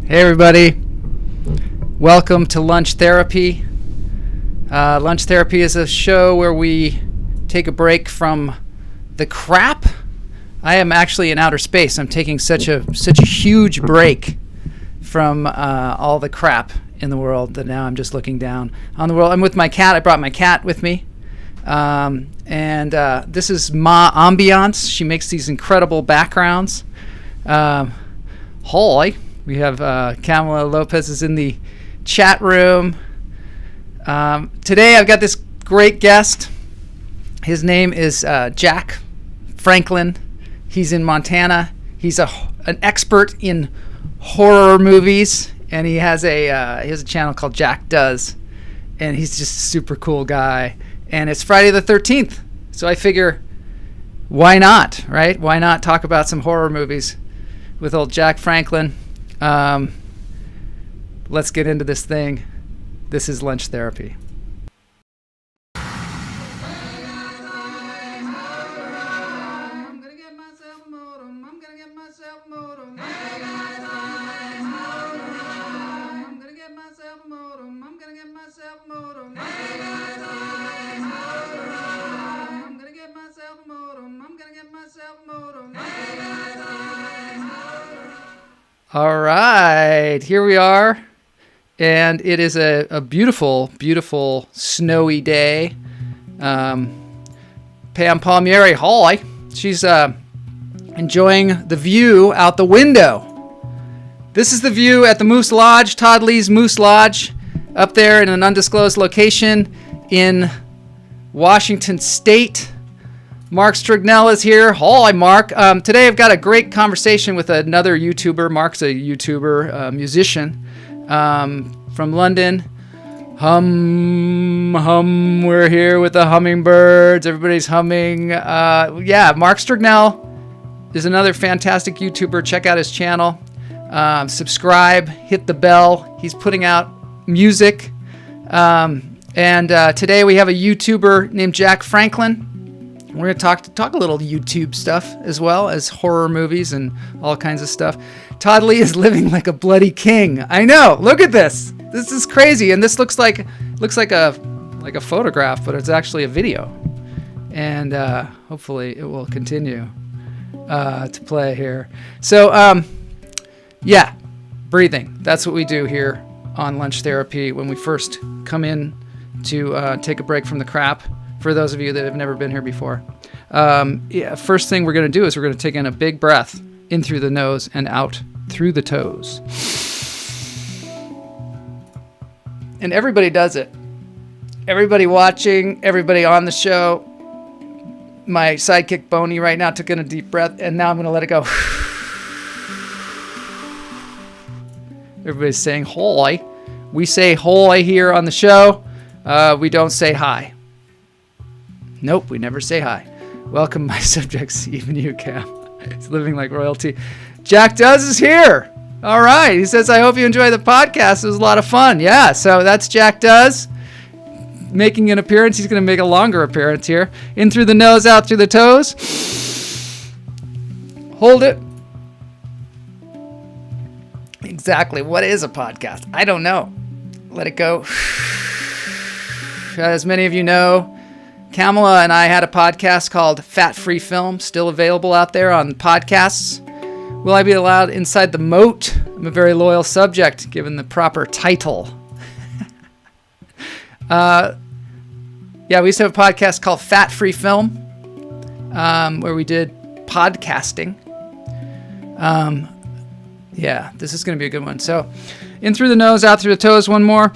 Hey everybody, welcome to Lunch Therapy. Lunch Therapy is a show where we take a break from the crap. I am actually in outer space. I'm taking such a huge break from all the crap in the world that now I'm just looking down on the world. I'm with my cat. I brought my cat with me. And this is Ma Ambiance. She makes these incredible backgrounds. Holy. We have Campbell Lopez is in the chat room. Today I've got this great guest. His name is Jack Franklin. He's in Montana. He's an expert in horror movies, and he has a channel called Jack Does, and he's just a super cool guy. And it's Friday the 13th, so I figure, why not, right? Why not talk about some horror movies with old Jack Franklin? Let's get into this thing. This is Lunch Therapy. All right, here we are, and it is a beautiful, beautiful snowy day. Pam Palmieri, hi. She's enjoying the view out the window. This is the view at the Moose Lodge, Todd Lee's Moose Lodge, up there in an undisclosed location in Washington State. Mark Strignell is here. Hi, Mark. Today I've got a great conversation with another YouTuber. Mark's a YouTuber, musician from London. Hum, we're here with the hummingbirds. Everybody's humming. Mark Strignell is another fantastic YouTuber. Check out his channel. Subscribe, hit the bell. He's putting out music. And today we have a YouTuber named Jack Franklin. We're going to talk a little YouTube stuff as well as horror movies and all kinds of stuff. Todd Lee is living like a bloody king. I know. Look at this. This is crazy, and this looks like a photograph, but it's actually a video. And hopefully it will continue to play here. So breathing. That's what we do here on Lunch Therapy when we first come in to take a break from the crap. For those of you that have never been here before. First thing we're going to do is we're going to take in a big breath in through the nose and out through the toes. And everybody does it. Everybody watching, everybody on the show. My sidekick Boney right now took in a deep breath, and now I'm going to let it go. Everybody's saying hoy. We say hoy here on the show. We don't say hi. Nope, we never say hi. Welcome, my subjects, even you, Cam. He's living like royalty. Jack Does is here. All right. He says, I hope you enjoy the podcast. It was a lot of fun. Yeah, so that's Jack Does making an appearance. He's going to make a longer appearance here. In through the nose, out through the toes. Hold it. Exactly. What is a podcast? I don't know. Let it go. As many of you know, Kamala and I had a podcast called Fat Free Film, still available out there on podcasts. Will I be allowed inside the moat? I'm a very loyal subject, given the proper title. We used to have a podcast called Fat Free Film, where we did podcasting. This is going to be a good one. So, in through the nose, out through the toes, one more.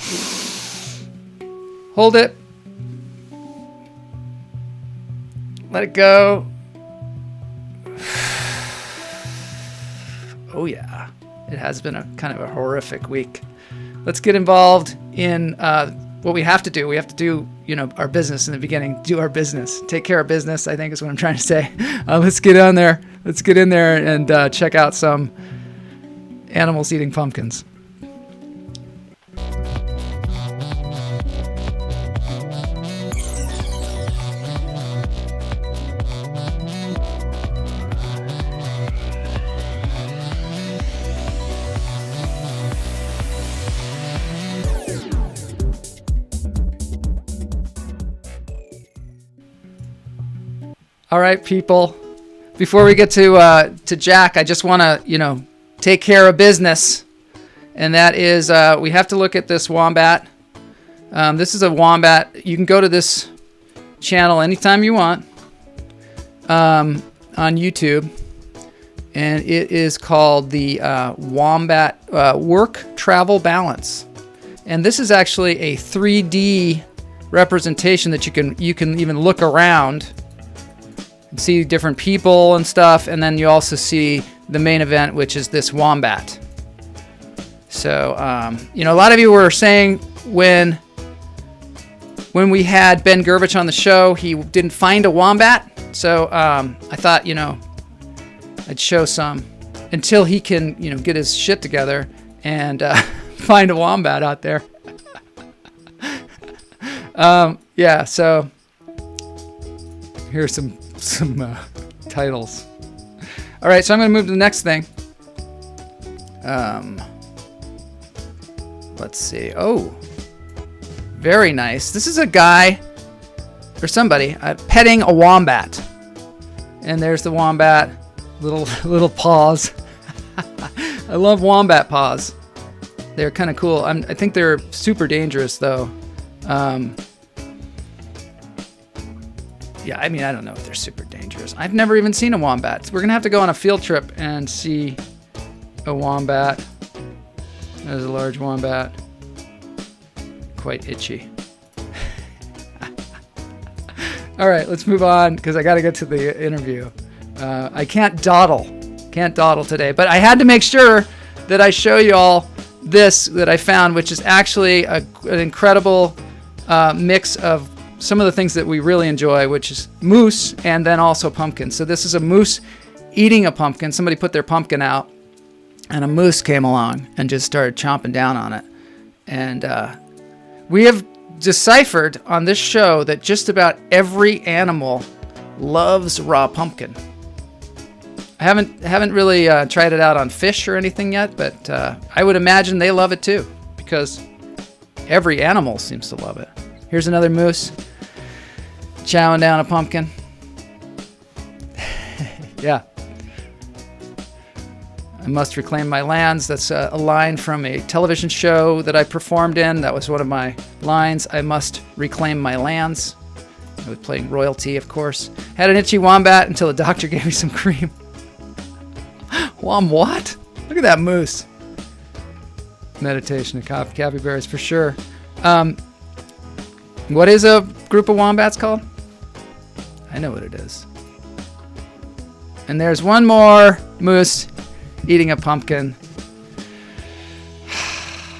Hold it. Let it go. Oh yeah, it has been a kind of a horrific week. Let's get involved in what we have to do. We have to do, our business in the beginning. Do our business. Take care of business, I think is what I'm trying to say. Let's get on there. Let's get in there and check out some animals eating pumpkins. All right, people. Before we get to Jack, I just want to, take care of business. And that is, we have to look at this Wombat. This is a Wombat. You can go to this channel anytime you want on YouTube. And it is called the Wombat Work Travel Balance. And this is actually a 3D representation that you can even look around and see different people and stuff. And then you also see the main event, which is this Wombat. So, a lot of you were saying when we had Ben Gervich on the show, he didn't find a Wombat. So I thought, I'd show some until he can, get his shit together and find a Wombat out there. So here's some titles. All right, so I'm going to move to the next thing. Let's see. Oh, very nice. This is a guy or somebody petting a Wombat. And there's the Wombat. Little paws. I love Wombat paws. They're kind of cool. I think they're super dangerous, though. I don't know if they're super dangerous. I've never even seen a Wombat. We're going to have to go on a field trip and see a Wombat. There's a large Wombat. Quite itchy. All right, let's move on because I got to get to the interview. I can't dawdle today, but I had to make sure that I show you all this that I found, which is actually an incredible mix of some of the things that we really enjoy, which is moose and then also pumpkin. So this is a moose eating a pumpkin. Somebody put their pumpkin out and a moose came along and just started chomping down on it. And we have deciphered on this show that just about every animal loves raw pumpkin. I haven't really tried it out on fish or anything yet, but I would imagine they love it too, because every animal seems to love it. Here's another moose chowing down a pumpkin. Yeah. I must reclaim my lands. That's a line from a television show that I performed in. That was one of my lines. I must reclaim my lands. I was playing royalty, of course. Had an itchy Wombat until the doctor gave me some cream. What? Look at that moose. Meditation of capybaras for sure. What is a group of wombats called? I know what it is. And there's one more moose eating a pumpkin.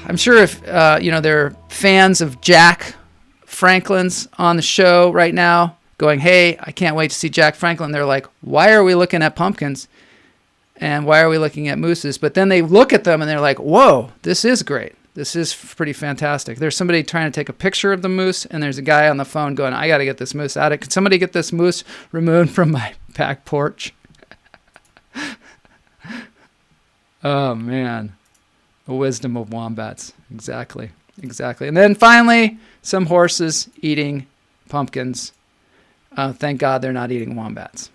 I'm sure if there are fans of Jack Franklin's on the show right now going, hey, I can't wait to see Jack Franklin. They're like, why are we looking at pumpkins? And why are we looking at mooses? But then they look at them and they're like, whoa, this is great. This is pretty fantastic. There's somebody trying to take a picture of the moose, and there's a guy on the phone going, I got to get this moose out of it. Could somebody get this moose removed from my back porch? Oh, man. The wisdom of wombats. Exactly. And then finally, some horses eating pumpkins. Thank God they're not eating wombats.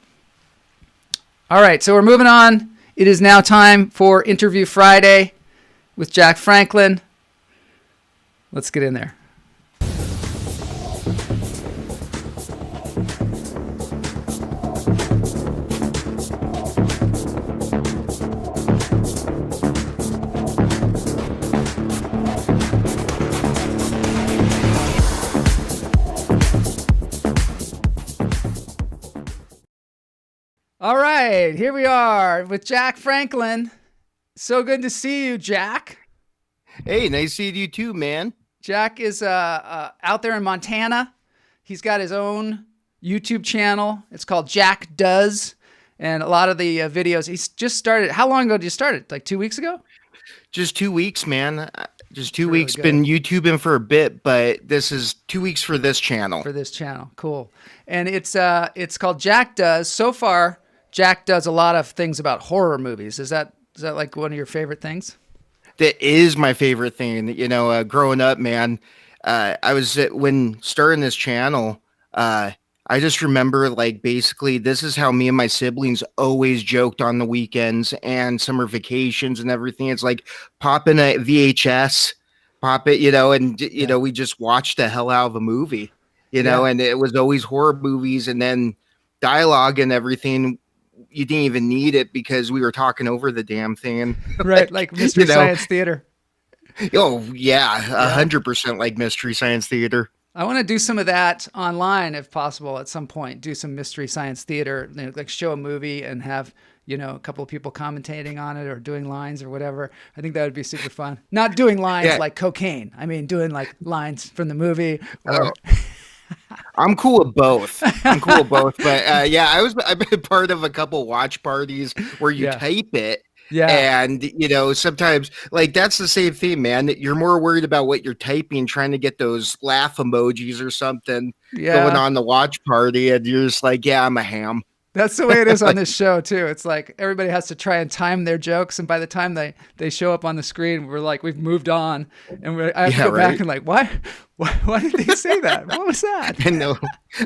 All right, so we're moving on. It is now time for Interview Friday with Jack Franklin. Let's get in there. All right, here we are with Jack Franklin. So good to see you, Jack. Hey, nice seeing you too, man. Jack is out there in Montana. He's got his own YouTube channel. It's called Jack Does. And a lot of the videos, he's just started. How long ago did you start it? Like 2 weeks ago? Just 2 weeks, man. Just 2 weeks. Really been YouTubing for a bit, but this is 2 weeks for this channel. For this channel. Cool. And it's called Jack Does. So far, Jack does a lot of things about horror movies. Is that like one of your favorite things? That is my favorite thing. You know, growing up, man, I was when starting this channel, I I just remember, like, basically, this is how me and my siblings always joked on the weekends and summer vacations and everything. It's like pop in a VHS, pop it, and Yeah. we just watched the hell out of a movie, Yeah. and it was always horror movies, and then dialogue and everything. You didn't even need it because we were talking over the damn thing. Right. Like, Like Mystery Science Theater. oh yeah, Yeah. 100% like Mystery Science Theater. I want to do some of that online if possible at some point. Do some Mystery Science Theater, like show a movie and have, a couple of people commentating on it or doing lines or whatever. I think that would be super fun. Not doing lines Yeah. like cocaine. I mean, doing like lines from the movie Oh, or I'm cool with both. But yeah, I've been part of a couple watch parties where you yeah. type it, Yeah. and sometimes like that's the same thing, man. You're more worried about what you're typing, trying to get those laugh emojis or something going Yeah. on the watch party, and you're just like, yeah, I'm a ham. That's the way it is on Like, this show too. It's like everybody has to try and time their jokes, and by the time they show up on the screen, we're like we've moved on, and I have to yeah, go back right. and like why did they say that? What was that? I know,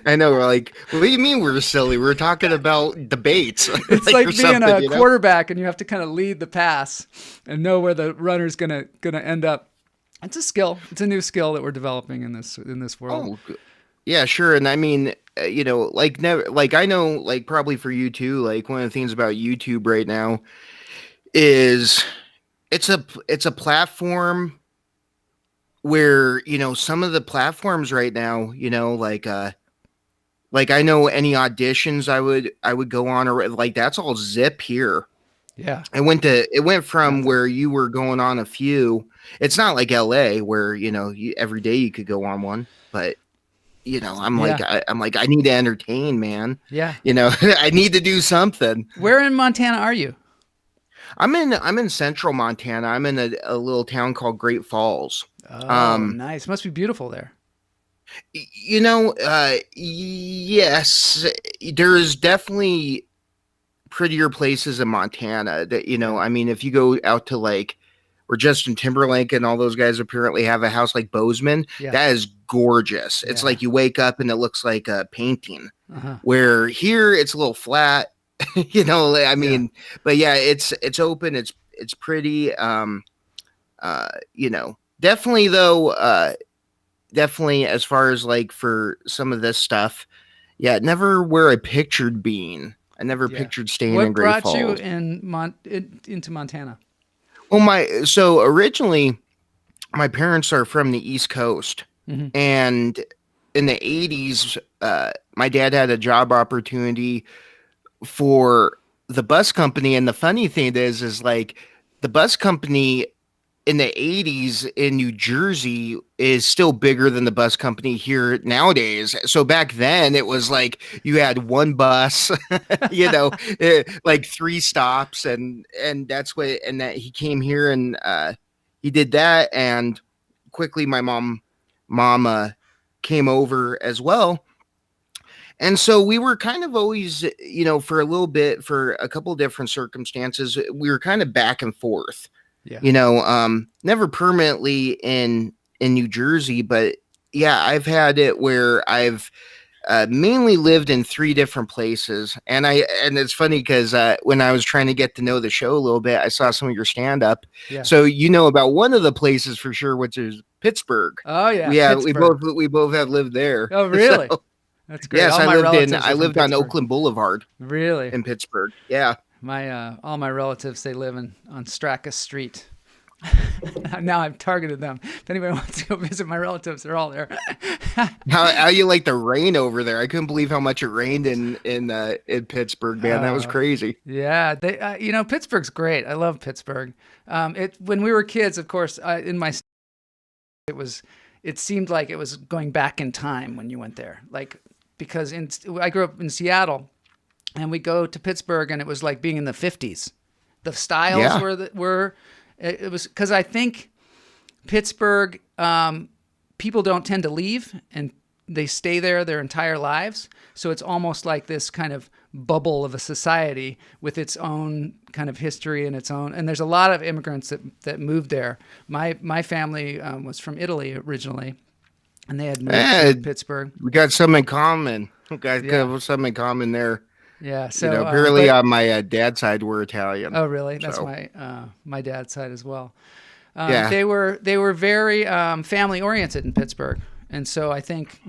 I know. We're like, what do you mean we're silly? We're talking about debates, It's like like or being something, a quarterback, and you have to kind of lead the pass and know where the runner's gonna end up. It's a skill. It's a new skill that we're developing in this world. Oh, yeah, sure. And I mean, like never, like I know, like probably for you too. Like one of the things about YouTube right now is it's a platform where some of the platforms right now, like I know any auditions I would go on, or like that's all zip here. Yeah, It went from nothing. where you were going on a few. It's not like LA where every day you could go on one, but I'm like Yeah, I need to entertain, man. yeah. I need to do something. Where in Montana are you? I'm in central Montana. I'm in a little town called Great Falls. Oh, Um, nice. Must be beautiful there. yes, there's definitely prettier places in Montana that, Yeah, I mean, if you go out to like where Justin Timberlake and all those guys apparently have a house like Bozeman, yeah, that is gorgeous. It's yeah. like you wake up and it looks like a painting. Uh-huh. Where here it's a little flat, I Yeah, mean, but yeah, it's open, it's pretty. Definitely though, definitely as far as like for some of this stuff, yeah, never where I pictured being. I never yeah. pictured staying in What Great brought you Falls. into Montana? Well, so originally my parents are from the East Coast, Hmm. and in the 80s, my dad had a job opportunity for the bus company. And the funny thing is like the bus company in the 80s in New Jersey is still bigger than the bus company here nowadays. So back then it was like you had one bus, like three stops, and that's what, and that he came here, and he did that, and quickly my mama came over as well. And so we were kind of always, for a little bit, for a couple of different circumstances, we were kind of back and forth, Yeah, never permanently in New Jersey, but yeah, I've had it where I've mainly lived in three different places. And it's funny because when I was trying to get to know the show a little bit, I saw some of your stand up. yeah. So about one of the places for sure, which is Pittsburgh. Oh yeah, Yeah, Pittsburgh. we both have lived there. Oh really? So That's great. yes, All I my lived relatives are from on Pittsburgh. Oakland Boulevard Really? in Pittsburgh. Yeah. My all my relatives they live on Stracus Street. Now I've targeted them. If anybody wants to go visit my relatives, they're all there. How you like the rain over there? I couldn't believe how much it rained in Pittsburgh, man. That was Uh, crazy. yeah, they Pittsburgh's great. I love Pittsburgh. It when we were kids, of course, in my it was it seemed like it was going back in time when you went there. Like because I grew up in Seattle, and we go to Pittsburgh, and it was like being in the 50s. The styles Yeah. were it was because I think Pittsburgh people don't tend to leave, and they stay there their entire lives. So it's almost like this kind of bubble of a society with its own kind of history and its own. And there's a lot of immigrants that moved there. My family was from Italy originally, and they had moved Eh, to Pittsburgh. we got some in common. Okay, Yeah. something in common there. Yeah. You So, know, apparently but on my dad's side we're Italian. oh, really? That's So my dad's side as well. yeah, They were very family oriented in Pittsburgh, and so I think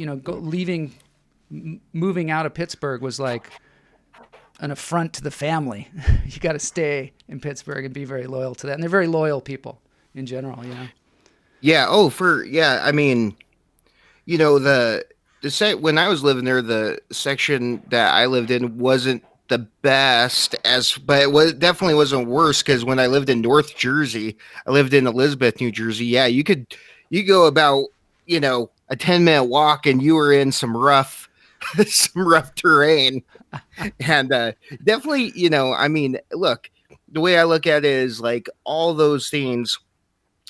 moving out of Pittsburgh was like an affront to the family. You got to stay in Pittsburgh and be very loyal to that, and they're very loyal people in general. yeah. Oh, yeah. I mean, the set when I was living there, the section that I lived in wasn't the best but it was definitely wasn't worse because when I lived in North Jersey, I lived in Elizabeth, New Jersey. Yeah, you go about a 10-minute walk and you were in some rough some rough terrain. And definitely, I mean, look, the way I look at it is like all those things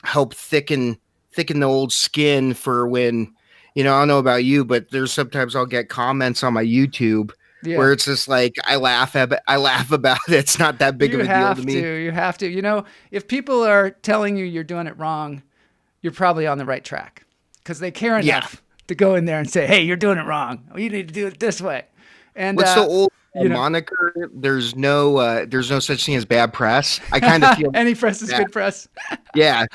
help thicken the old skin for when, I don't know about you, but there's sometimes I'll get comments on my YouTube Yeah. where it's just like I laugh about it. It's not that big of a deal to me. You have to. If people are telling you you're doing it wrong, you're probably on the right track because they care Yeah. enough to go in there and say, "Hey, you're doing it wrong. You need to do it this way." And What's the old you know, moniker? There's no such thing as bad press. I kind of feel any press is that. good press. Yeah.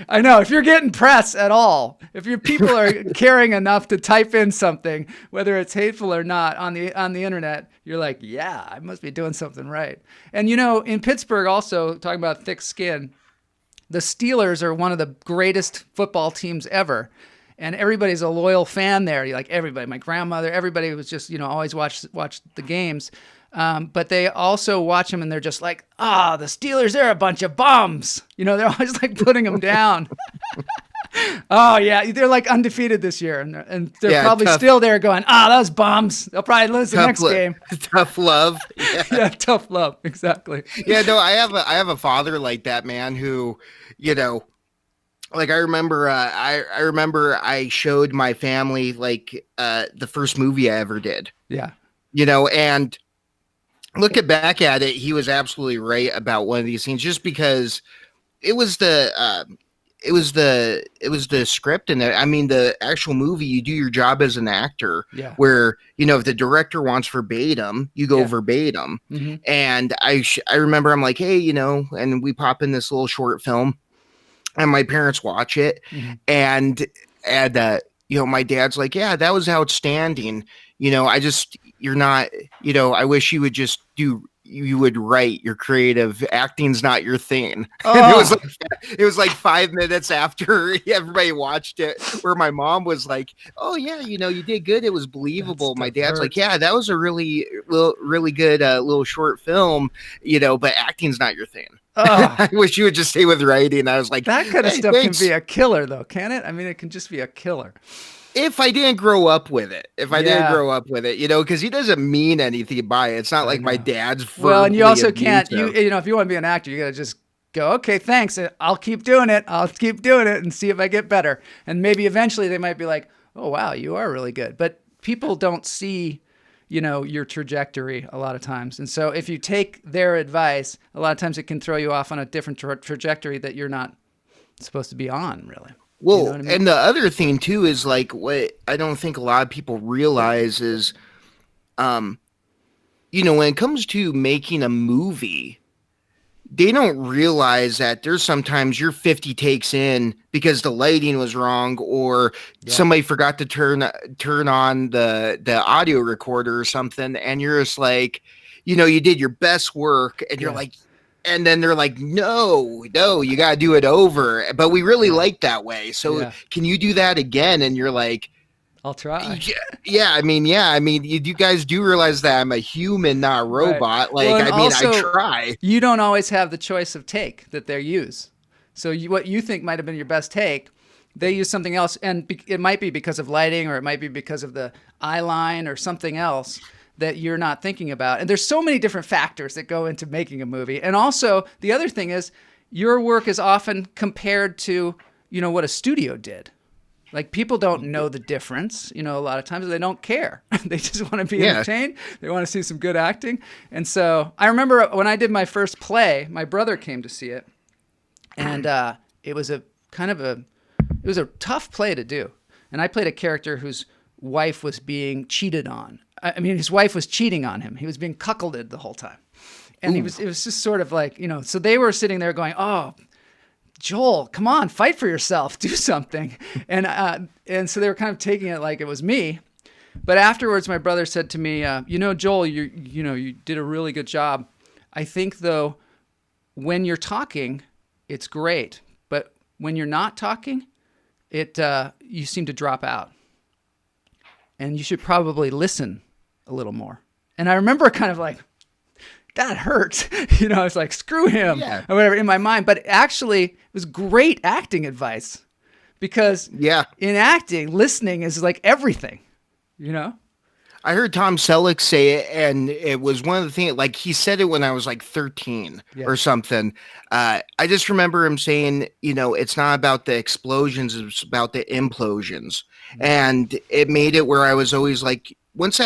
I know. If you're getting press at all, if your people are caring enough to type in something, whether it's hateful or not, on the internet, you're like, yeah, I must be doing something right. And in Pittsburgh, also talking about thick skin, the Steelers are one of the greatest football teams ever. And everybody's a loyal fan there. Like everybody, my grandmother, everybody was just, always watch the games. But they also watch them and they're just like, the Steelers, they're a bunch of bums. They're always like putting them down. Oh, yeah. They're like undefeated this year. And they're probably still there going, those bums. They'll probably lose the next game. Tough love. Yeah. Yeah, tough love. Exactly. Yeah, no, I have a father like that, man, who, like I remember I showed my family like the first movie I ever did. Yeah. And looking back at it, he was absolutely right about one of these things just because it was the script and the actual movie. You do your job as an actor. Yeah. Where if the director wants verbatim, you go verbatim. Mm-hmm. And I remember I'm like, hey, and we pop in this little short film. And my parents watch it, and my dad's like, yeah, that was outstanding. You're not, I wish you would just you would write. Your creative acting's not your thing. Oh. It was like 5 minutes after everybody watched it, where my mom was like, "Oh yeah, you did good. It was believable." My dad's like, "Yeah, that was a really good little short film, but acting's not your thing." Oh. I wish you would just stay with writing. I was like, that kind of stuff can be a killer, though, can it? I mean, it can just be a killer. If I didn't grow up with it, because he doesn't mean anything by it. It's not like my dad's. Well, and you also can't, if you want to be an actor, you got to just go, okay, thanks. I'll keep doing it. And see if I get better. And maybe eventually they might be like, oh, wow, you are really good. But people don't see, your trajectory a lot of times. And so if you take their advice, a lot of times it can throw you off on a different trajectory that you're not supposed to be on, really. Well, and the other thing too is like what I don't think a lot of people realize is, when it comes to making a movie, they don't realize that there's sometimes you're 50 takes in because the lighting was wrong or somebody forgot to turn on the audio recorder or something, and you're just like, you did your best work, and you're like. And then they're like, no, you got to do it over. But we really like that way. So can you do that again? And you're like, I'll try. I mean, you guys do realize that I'm a human, not a robot. Right. Like, also, I try. You don't always have the choice of take that they use. So what you think might have been your best take, they use something else. And it might be because of lighting, or it might be because of the eye line or something else that you're not thinking about. And there's so many different factors that go into making a movie. And also the other thing is your work is often compared to, what a studio did. Like people don't know the difference, a lot of times they don't care. They just want to be entertained. They want to see some good acting. And so I remember when I did my first play, my brother came to see it, and it was a tough play to do. And I played a character whose wife was being cheated on. I mean, his wife was cheating on him. He was being cuckolded the whole time. And it was just sort of like, so they were sitting there going, oh, Joel, come on, fight for yourself, do something. And so they were kind of taking it like it was me. But afterwards, my brother said to me, Joel, you did a really good job. I think, though, when you're talking, it's great. But when you're not talking, you seem to drop out. And you should probably listen a little more. And I remember kind of like, that hurts. I was like, screw him or whatever in my mind. But actually, it was great acting advice because in acting, listening is like everything, I heard Tom Selleck say it, and it was one of the things, like he said it when I was like 13 or something. I just remember him saying, it's not about the explosions, it's about the implosions. Mm-hmm. And it made it where I was always like, once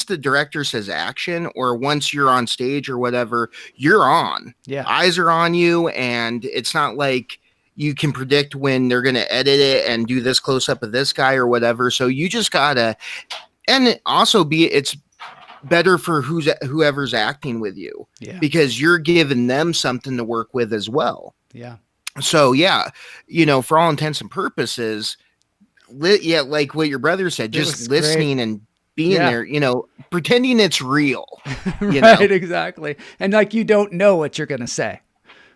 the director says action, or once you're on stage or whatever, you're on. Yeah. Eyes are on you, and it's not like you can predict when they're going to edit it and do this close up of this guy or whatever. So you just gotta, and also it's better for whoever's acting with you, because you're giving them something to work with as well. Yeah. So for all intents and purposes, like what your brother said, just listening and being there, pretending it's real. Right, exactly. And like, you don't know what you're going to say.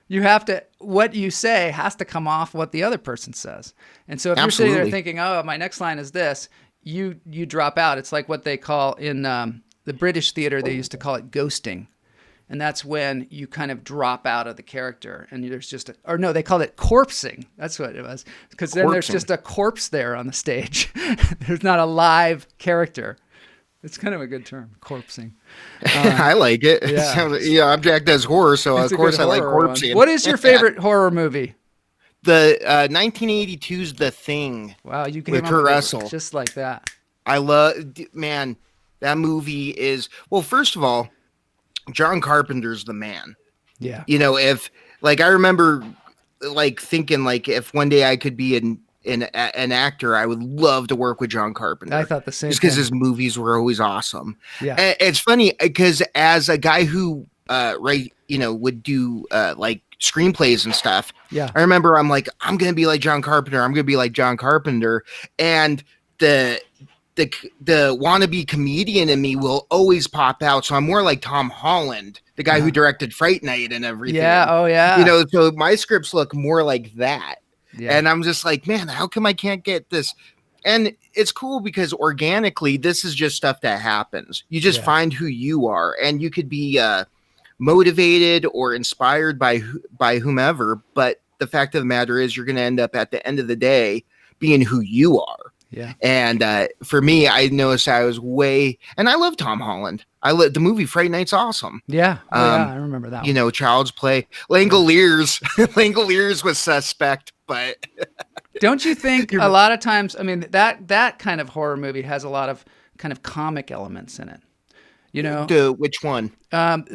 You have to, what you say has to come off what the other person says. And so if you're sitting there thinking, oh, my next line is this, you drop out. It's like what they call in the British theater, they used to call it ghosting. And that's when you kind of drop out of the character, and there's just they called it corpsing. That's what it was. Because then there's just a corpse there on the stage. There's not a live character. It's kind of a good term, corpsing. I like it. Object as horror, so of course I like corpsing. What is your favorite horror movie? The 1982's The Thing. Wow, you came with Kurt Russell, just like that. I love, man. That movie is, well, first of all, John Carpenter's the man. Yeah. If like, I remember like thinking like, if one day I could be an actor, I would love to work with John Carpenter. I thought the same. Just because his movies were always awesome. Yeah. And it's funny because as a guy who would do like screenplays and stuff. Yeah. I remember I'm like, I'm gonna be like John Carpenter. I'm gonna be like John Carpenter. And the wannabe comedian in me will always pop out. So I'm more like Tom Holland, the guy who directed Fright Night and everything. Yeah. Oh yeah. So my scripts look more like that. Yeah. And I'm just like, man, how come I can't get this? And it's cool because organically, this is just stuff that happens. You just find who you are, and you could be motivated or inspired by whomever. But the fact of the matter is, you're going to end up at the end of the day being who you are. Yeah. And for me, I noticed I was and I love Tom Holland. The movie Fright Night's awesome. Yeah. I remember that one. Child's Play. Langoliers was suspect, but don't you think a lot of times, I mean, that kind of horror movie has a lot of kind of comic elements in it. Which one?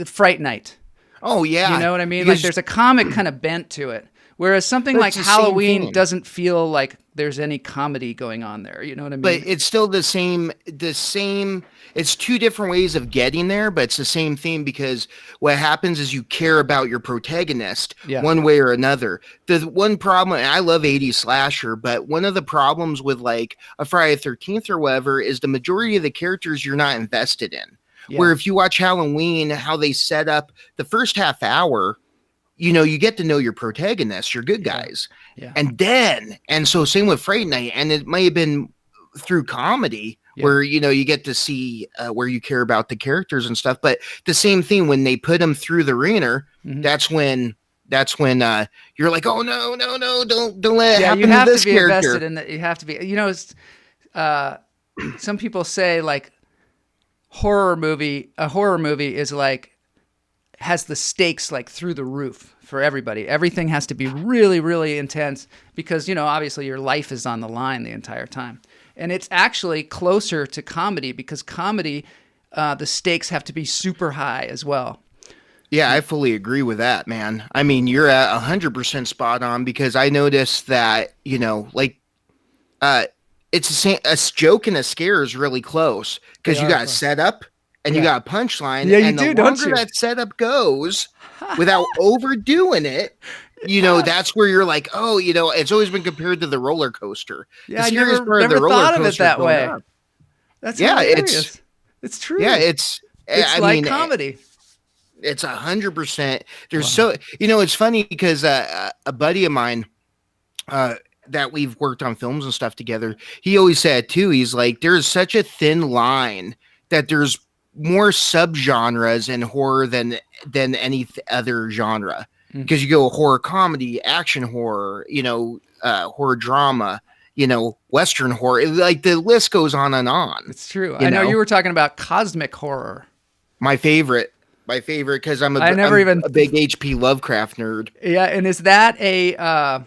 Fright Night. Oh yeah. You know what I mean? Like there's a comic kind of bent to it. Whereas something like Halloween doesn't feel like there's any comedy going on there. You know what I mean? But it's still the same, it's two different ways of getting there, but it's the same thing, because what happens is you care about your protagonist one way or another. The one problem, and I love 80s slasher, but one of the problems with like a Friday the 13th or whatever is the majority of the characters you're not invested in. Yeah. Where if you watch Halloween, how they set up the first half hour, you get to know your protagonists, your good guys. Yeah. And so same with Fright Night. And it may have been through comedy where, you get to see where you care about the characters and stuff. But the same thing, when they put them through the ringer, that's when you're like, oh no, don't let it happen to this character. You have to be invested in that. You have to be, some people say like a horror movie is like, has the stakes like through the roof for everybody. Everything has to be really, really intense because, obviously your life is on the line the entire time. And it's actually closer to comedy because comedy, the stakes have to be super high as well. Yeah, I fully agree with that, man. I mean, you're at 100% spot on, because I noticed that, it's the same. A joke and a scare is really close because They you are got a close. setup and you Yeah. got a punchline. Yeah, you And the do, don't longer you? that setup goes without overdoing it, that's where you're like, oh, it's always been compared to the roller coaster. Yeah, The I scariest part of never the roller thought of it coaster is that going way. up. That's Yeah, it's hilarious. It's yeah, true. it's It's I like mean, comedy. it's 100%. There's Wow. it's funny because a buddy of mine uh, that we've worked on films and stuff together, he always said too, he's like, there's such a thin line that there's more subgenres in horror than any other genre. Mm. Because you go horror comedy, action horror, horror drama, Western horror, like the list goes on and on. It's true. You I know know, you were talking about cosmic horror. my favorite, because I'm I never even a big HP Lovecraft nerd. Yeah, and is that a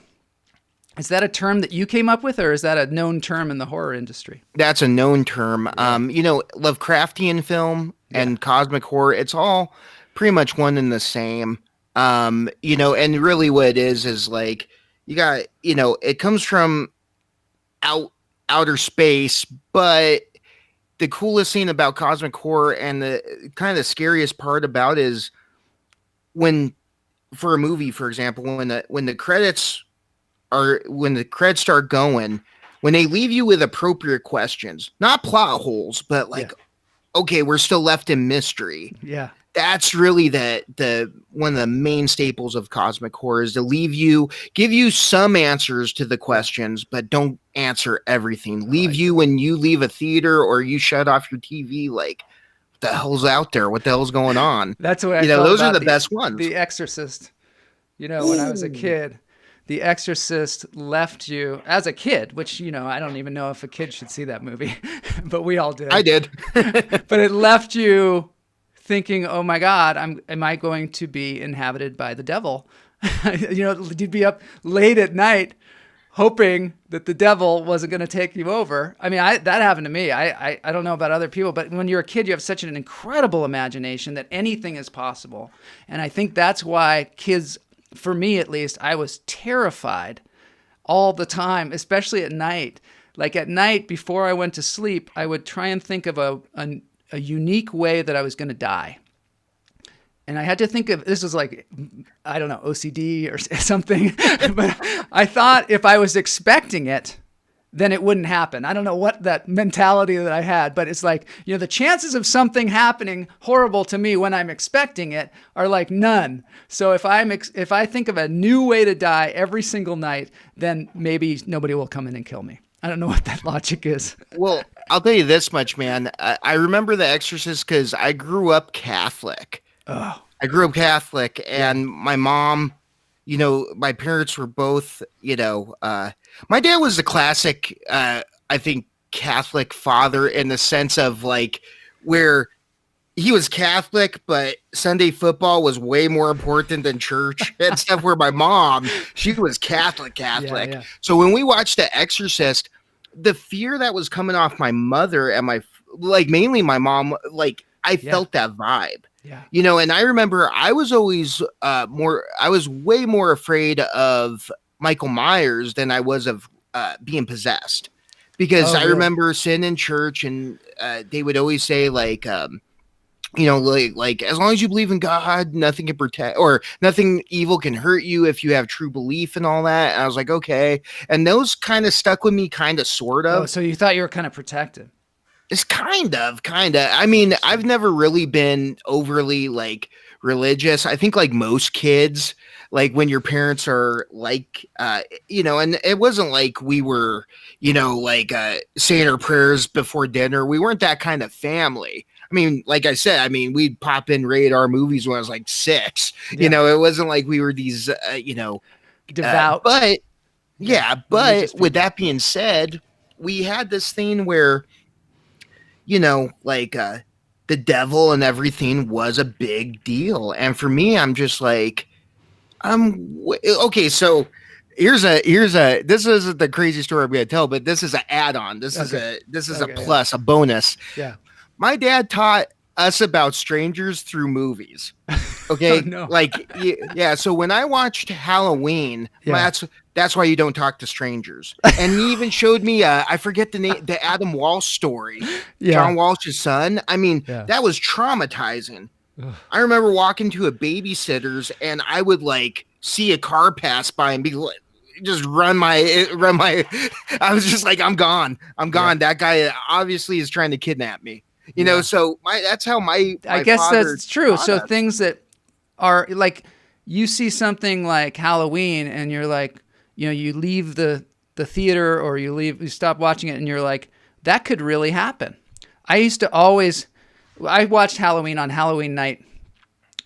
term that you came up with, or is that a known term in the horror industry? That's a known term. Lovecraftian film and cosmic horror, it's all pretty much one and the same. And really what it is like, you got, it comes from outer space, but the coolest thing about cosmic horror and the kind of the scariest part about it is for a movie, for example, when the credits start going, when they leave you with appropriate questions, not plot holes, but like, okay, we're still left in mystery. Yeah. That's really the one of the main staples of cosmic horror, is to give you some answers to the questions, but don't answer everything. Leave you when you leave a theater or you shut off your TV, like, what the hell's out there? What the hell's going on? That's what I felt those are about the best ones. The Exorcist. When I was a kid, The Exorcist left you as a kid, which, I don't even know if a kid should see that movie, but we all did. I did. But it left you thinking, oh my God, am I going to be inhabited by the devil? You'd be up late at night hoping that the devil wasn't going to take you over. I mean, that happened to me. I don't know about other people, but when you're a kid, you have such an incredible imagination that anything is possible. And I think that's why kids, for me at least, I was terrified all the time, especially at night. Like at night, before I went to sleep, I would try and think of a unique way that I was going to die. And I had to think of, this was like, I don't know, OCD or something. But I thought if I was expecting it, then it wouldn't happen. I don't know what that mentality that I had, but it's like, the chances of something happening horrible to me when I'm expecting it are like none. So if I think of a new way to die every single night, then maybe nobody will come in and kill me. I don't know what that logic is. Well, I'll tell you this much, man. I remember The Exorcist because I grew up Catholic. Oh. I grew up Catholic, and my mom, my parents were both, my dad was the classic, I think, Catholic father, in the sense of like where he was Catholic, but Sunday football was way more important than church and stuff. Where my mom, she was Catholic. Yeah. So when we watched The Exorcist, the fear that was coming off my mother and mainly my mom, like I felt that vibe. Yeah. And I remember I was always I was way more afraid of Michael Myers than I was of being possessed, because I remember sitting in church and they would always say like, like as long as you believe in God, nothing can protect, or nothing evil can hurt you if you have true belief and all that. And I was like, okay. And those kind of stuck with me, kind of, sort of. Oh, so you thought you were kind of protected. It's kind of. I mean, I've never really been overly like religious. I think like most kids, like when your parents are like, and it wasn't like we were, saying our prayers before dinner. We weren't that kind of family. I mean, like I said, we'd pop in rated R movies when I was like 6. It wasn't like we were these, devout. But with that being said, we had this thing where, the devil and everything was a big deal. And for me, I'm just like, okay. So this isn't the crazy story I'm going to tell, but this is an add-on. This is a plus, a bonus. Yeah. My dad taught us about strangers through movies. Oh Okay, no. like yeah. So when I watched Halloween, Yeah. that's why you don't talk to strangers. And he even showed me I forget the name, the Adam Walsh story, Yeah. John Walsh's son. I mean, Yeah. that was traumatizing. Ugh. I remember walking to a babysitter's and I would like see a car pass by and be like, just run my. I was just like, I'm gone. I'm Yeah. gone. That guy obviously is trying to kidnap me. Yeah. So that's how I my guess father that's true. taught So us. things that are like, you see something like Halloween and you're like, you leave the theater, or you stop watching it and you're like, that could really happen. I watched Halloween on Halloween night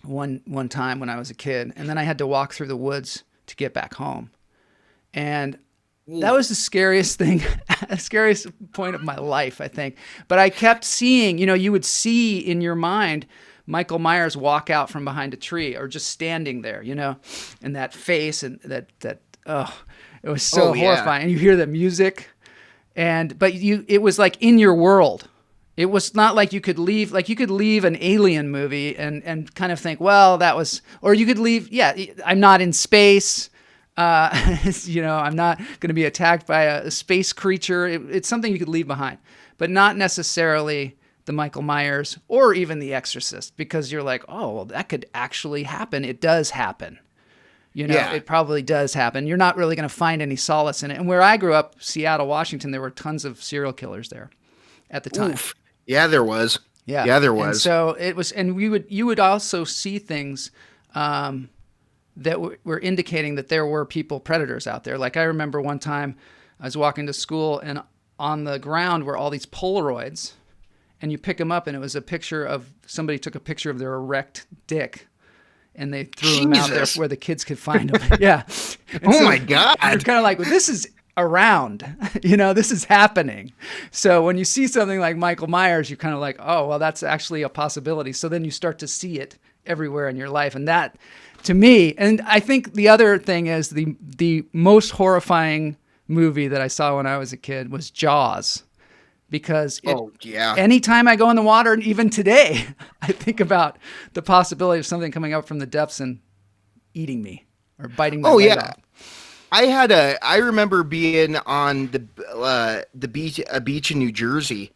one time when I was a kid, and then I had to walk through the woods to get back home. And that was the scariest thing, scariest point of my life, I think. But I kept seeing, you would see in your mind Michael Myers walk out from behind a tree, or just standing there, and that face, and it was so horrifying. And you hear the music, but it was like in your world. It was not like you could leave an alien movie and kind of think, well, that was, or you could leave, I'm not in space. I'm not going to be attacked by a space creature. It's something you could leave behind, but not necessarily the Michael Myers or even The Exorcist, because you're like, oh, well, that could actually happen. It does happen. It probably does happen. You're not really going to find any solace in it. And where I grew up, Seattle, Washington, there were tons of serial killers there at the time. Oof. Yeah, there was. Yeah. Yeah, there was. And so it was, and you would also see things that were indicating that there were predators out there. Like I remember one time I was walking to school, and on the ground were all these Polaroids, and you pick them up, and it was a picture of somebody took a picture of their erect dick, and they threw them out there where the kids could find them. Yeah. Oh my God. You're kind of like, well, this is around, this is happening. So when you see something like Michael Myers, you're kind of like, oh, well, that's actually a possibility. So then you start to see it everywhere in your life. And that, to me, and I think the other thing is the most horrifying movie that I saw when I was a kid was Jaws. Because anytime I go in the water, and even today, I think about the possibility of something coming up from the depths and eating me or biting my leg off. I remember being on the beach in New Jersey,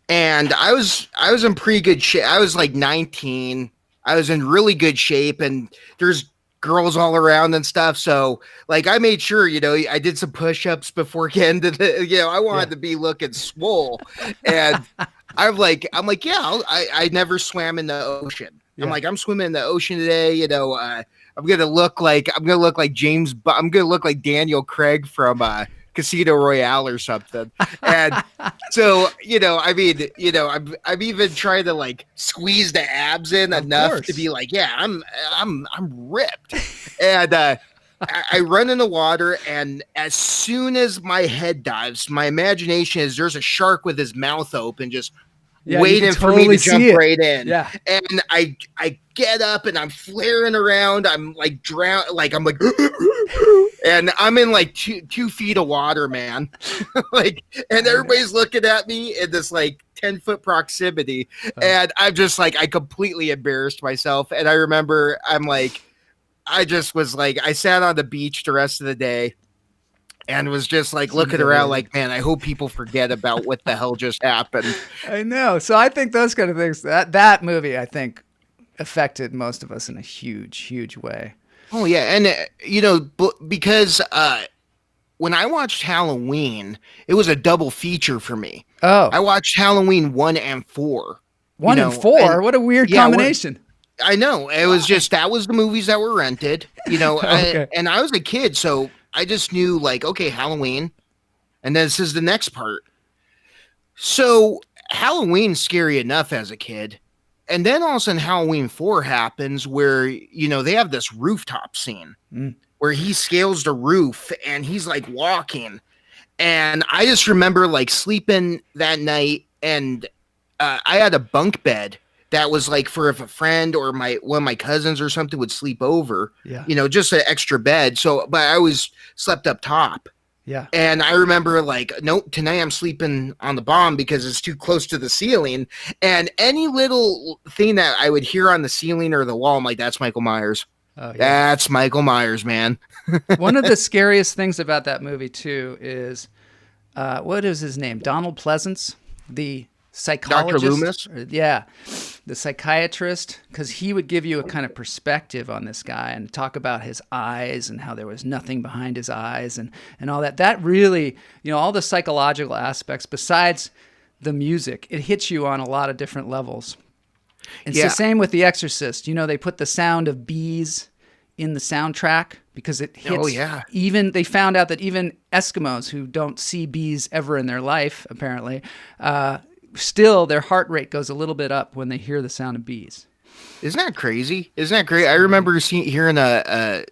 and I was in pretty good shape. I was like 19. I was in really good shape, and there's girls all around and stuff. So like I made sure, I did some push-ups before getting to the, I wanted to be looking swole. And I'm like, yeah, I never swam in the ocean. Yeah. I'm like, I'm swimming in the ocean today. I'm gonna look like James. I'm gonna look like Daniel Craig from Casino Royale or something. And so I've even tried to like squeeze the abs in enough to be like, yeah, I'm ripped. And I run in the water, and as soon as my head dives, my imagination is there's a shark with his mouth open, just waiting for me to jump right in. Yeah. And I get up and I'm flaring around. I'm like drown, like I'm like, and I'm in like 2 feet of water, man. Like, and everybody's looking at me in this like 10-foot proximity. And I'm just like, I completely embarrassed myself. And I remember I just was like, I sat on the beach the rest of the day and was just like looking around like, man, I hope people forget about what the hell just happened. I know. So I think those kind of things, that movie, I think, affected most of us in a huge, huge way. Oh, yeah. And, because when I watched Halloween, it was a double feature for me. Oh. I watched Halloween 1 and 4. 1 and 4? What a weird combination. I know. It was just, that was the movies that were rented, Okay. And I was a kid, so I just knew like, okay, Halloween, and then this is the next part. So Halloween's scary enough as a kid. And then all of a sudden Halloween 4 happens where, they have this rooftop scene where he scales the roof and he's like walking. And I just remember like sleeping that night, and I had a bunk bed that was like for if a friend or one of my cousins or something would sleep over, just an extra bed. So, but I always slept up top. Yeah. And I remember like, nope, tonight I'm sleeping on the bomb because it's too close to the ceiling. And any little thing that I would hear on the ceiling or the wall, I'm like, that's Michael Myers. Oh, yeah. That's Michael Myers, man. One of the scariest things about that movie too is what is his name? Donald Pleasance, the psychologist. Dr. Loomis? Yeah, the psychiatrist, because he would give you a kind of perspective on this guy and talk about his eyes and how there was nothing behind his eyes and all that. That really, all the psychological aspects besides the music, it hits you on a lot of different levels. It's the same with The Exorcist. They put the sound of bees in the soundtrack because it hits. Oh, yeah. Even they found out that even Eskimos who don't see bees ever in their life, apparently, still their heart rate goes a little bit up when they hear the sound of bees. Isn't that crazy? Isn't that great? I remember hearing a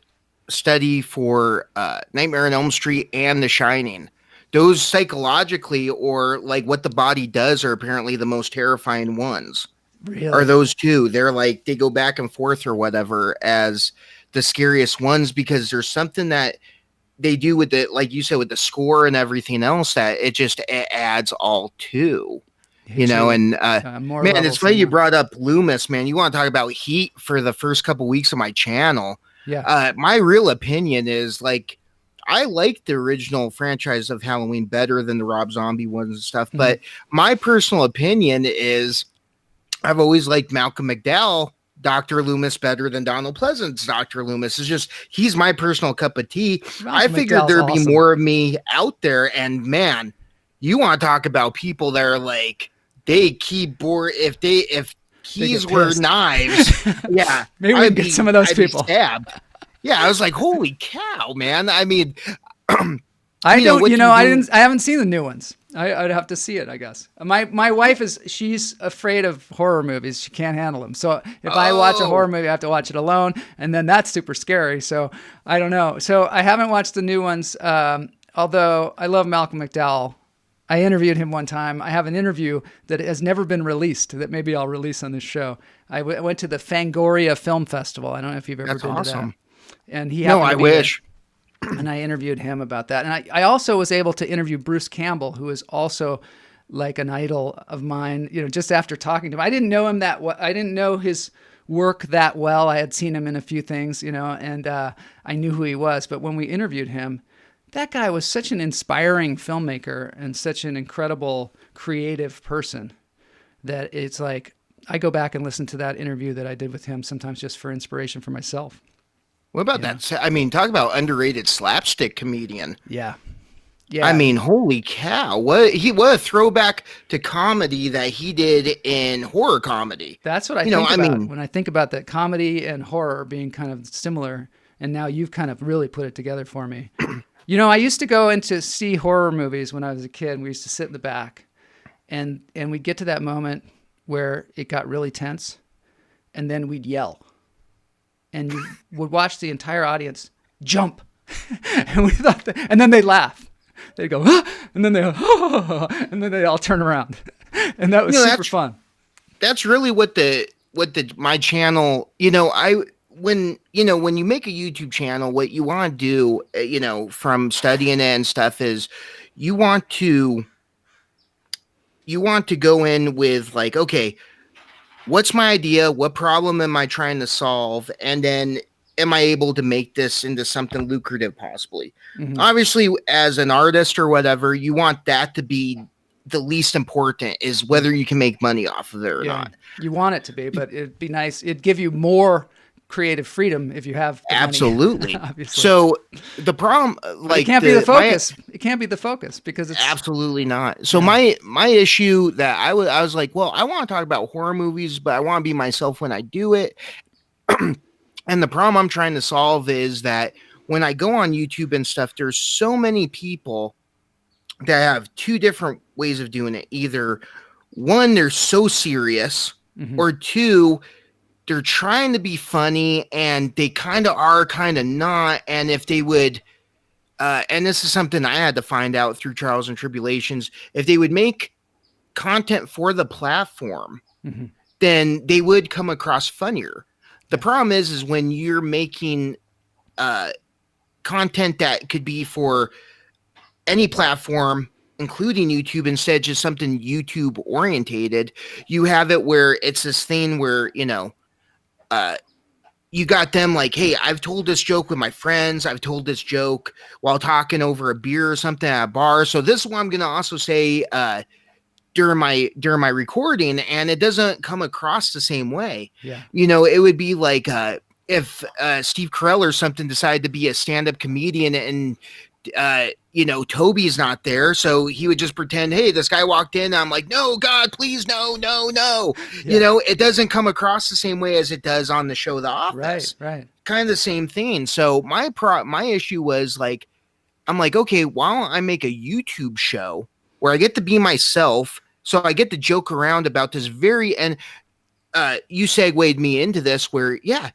study for Nightmare on Elm Street and The Shining. Those psychologically, or like what the body does, are apparently the most terrifying ones. Really? Are those two? They're like, they go back and forth or whatever as the scariest ones, because there's something that they do with the, like you said, with the score and everything else, that it adds all to, and man, it's funny you brought up Loomis, man. You want to talk about heat for the first couple weeks of my channel. Yeah. My real opinion is, like, I like the original franchise of Halloween better than the Rob Zombie ones and stuff. Mm-hmm. But my personal opinion is I've always liked Malcolm McDowell, Dr. Loomis, better than Donald Pleasant's Dr. Loomis. It's just, he's my personal cup of tea. I figured there'd be more of me out there. And man, you want to talk about people that are like, they keep bored. If keys were knives, yeah, maybe we get some of those people stabbed. Yeah, I was like, holy cow, man. I mean, I haven't seen the new ones. I'd have to see it, I guess. My wife she's afraid of horror movies. She can't handle them. So if I watch a horror movie, I have to watch it alone, and then that's super scary. So I don't know. So I haven't watched the new ones, although I love Malcolm McDowell. I interviewed him one time. I have an interview that has never been released that maybe I'll release on this show. I went to the Fangoria Film Festival. I don't know if you've ever been to that. And he happened to be wish. And I interviewed him about that. And I also was able to interview Bruce Campbell, who is also like an idol of mine, just after talking to him. I didn't know him that well. I didn't know his work that well. I had seen him in a few things, and I knew who he was. But when we interviewed him, that guy was such an inspiring filmmaker and such an incredible creative person that it's like I go back and listen to that interview that I did with him sometimes just for inspiration for myself. What about that? I mean, talk about underrated slapstick comedian. Yeah. I mean, holy cow. What a throwback to comedy that he did in horror comedy. That's what I think about when I think about that, comedy and horror being kind of similar. And now you've kind of really put it together for me. I used to go in to see horror movies when I was a kid, and we used to sit in the back and we'd get to that moment where it got really tense, and then we'd yell. And you would watch the entire audience jump. And we thought and then they'd laugh. They'd go, ah! And then and then they all turn around. And that was super fun. That's really what my channel, when you make a YouTube channel, what you want to do, from studying it and stuff, is you want to go in with like, okay, what's my idea? What problem am I trying to solve? And then am I able to make this into something lucrative possibly? Mm-hmm. Obviously, as an artist or whatever, you want that to be the least important, is whether you can make money off of it or not. You want it to be, but it'd be nice. It'd give you more creative freedom if you have the absolutely money, obviously. So the problem, like, it can't be the focus. It can't be the focus because it's absolutely not. So my issue that I was like, well, I want to talk about horror movies, but I want to be myself when I do it. And the problem I'm trying to solve is that when I go on YouTube and stuff, there's so many people that have two different ways of doing it. Either one, they're so serious, mm-hmm. or two, they're trying to be funny and they kind of are, kind of not. And if they would, and this is something I had to find out through trials and tribulations, if they would make content for the platform, mm-hmm. then they would come across funnier. The problem is when you're making content that could be for any platform, including YouTube, instead just something YouTube orientated. You have it where it's this thing where, you got them like, hey, I've told this joke with my friends. I've told this joke while talking over a beer or something at a bar. So this is what I'm going to also say during my recording, and it doesn't come across the same way. Yeah. It would be like if Steve Carell or something decided to be a stand-up comedian and Toby's not there, so he would just pretend, hey, this guy walked in, and I'm like, no, God, please, no. Yeah. It doesn't come across the same way as it does on the show The Office. Right. Kind of the same thing. So my issue was like, I'm like, okay, why don't I make a YouTube show where I get to be myself, so I get to joke around about this and you segued me into this where, yeah,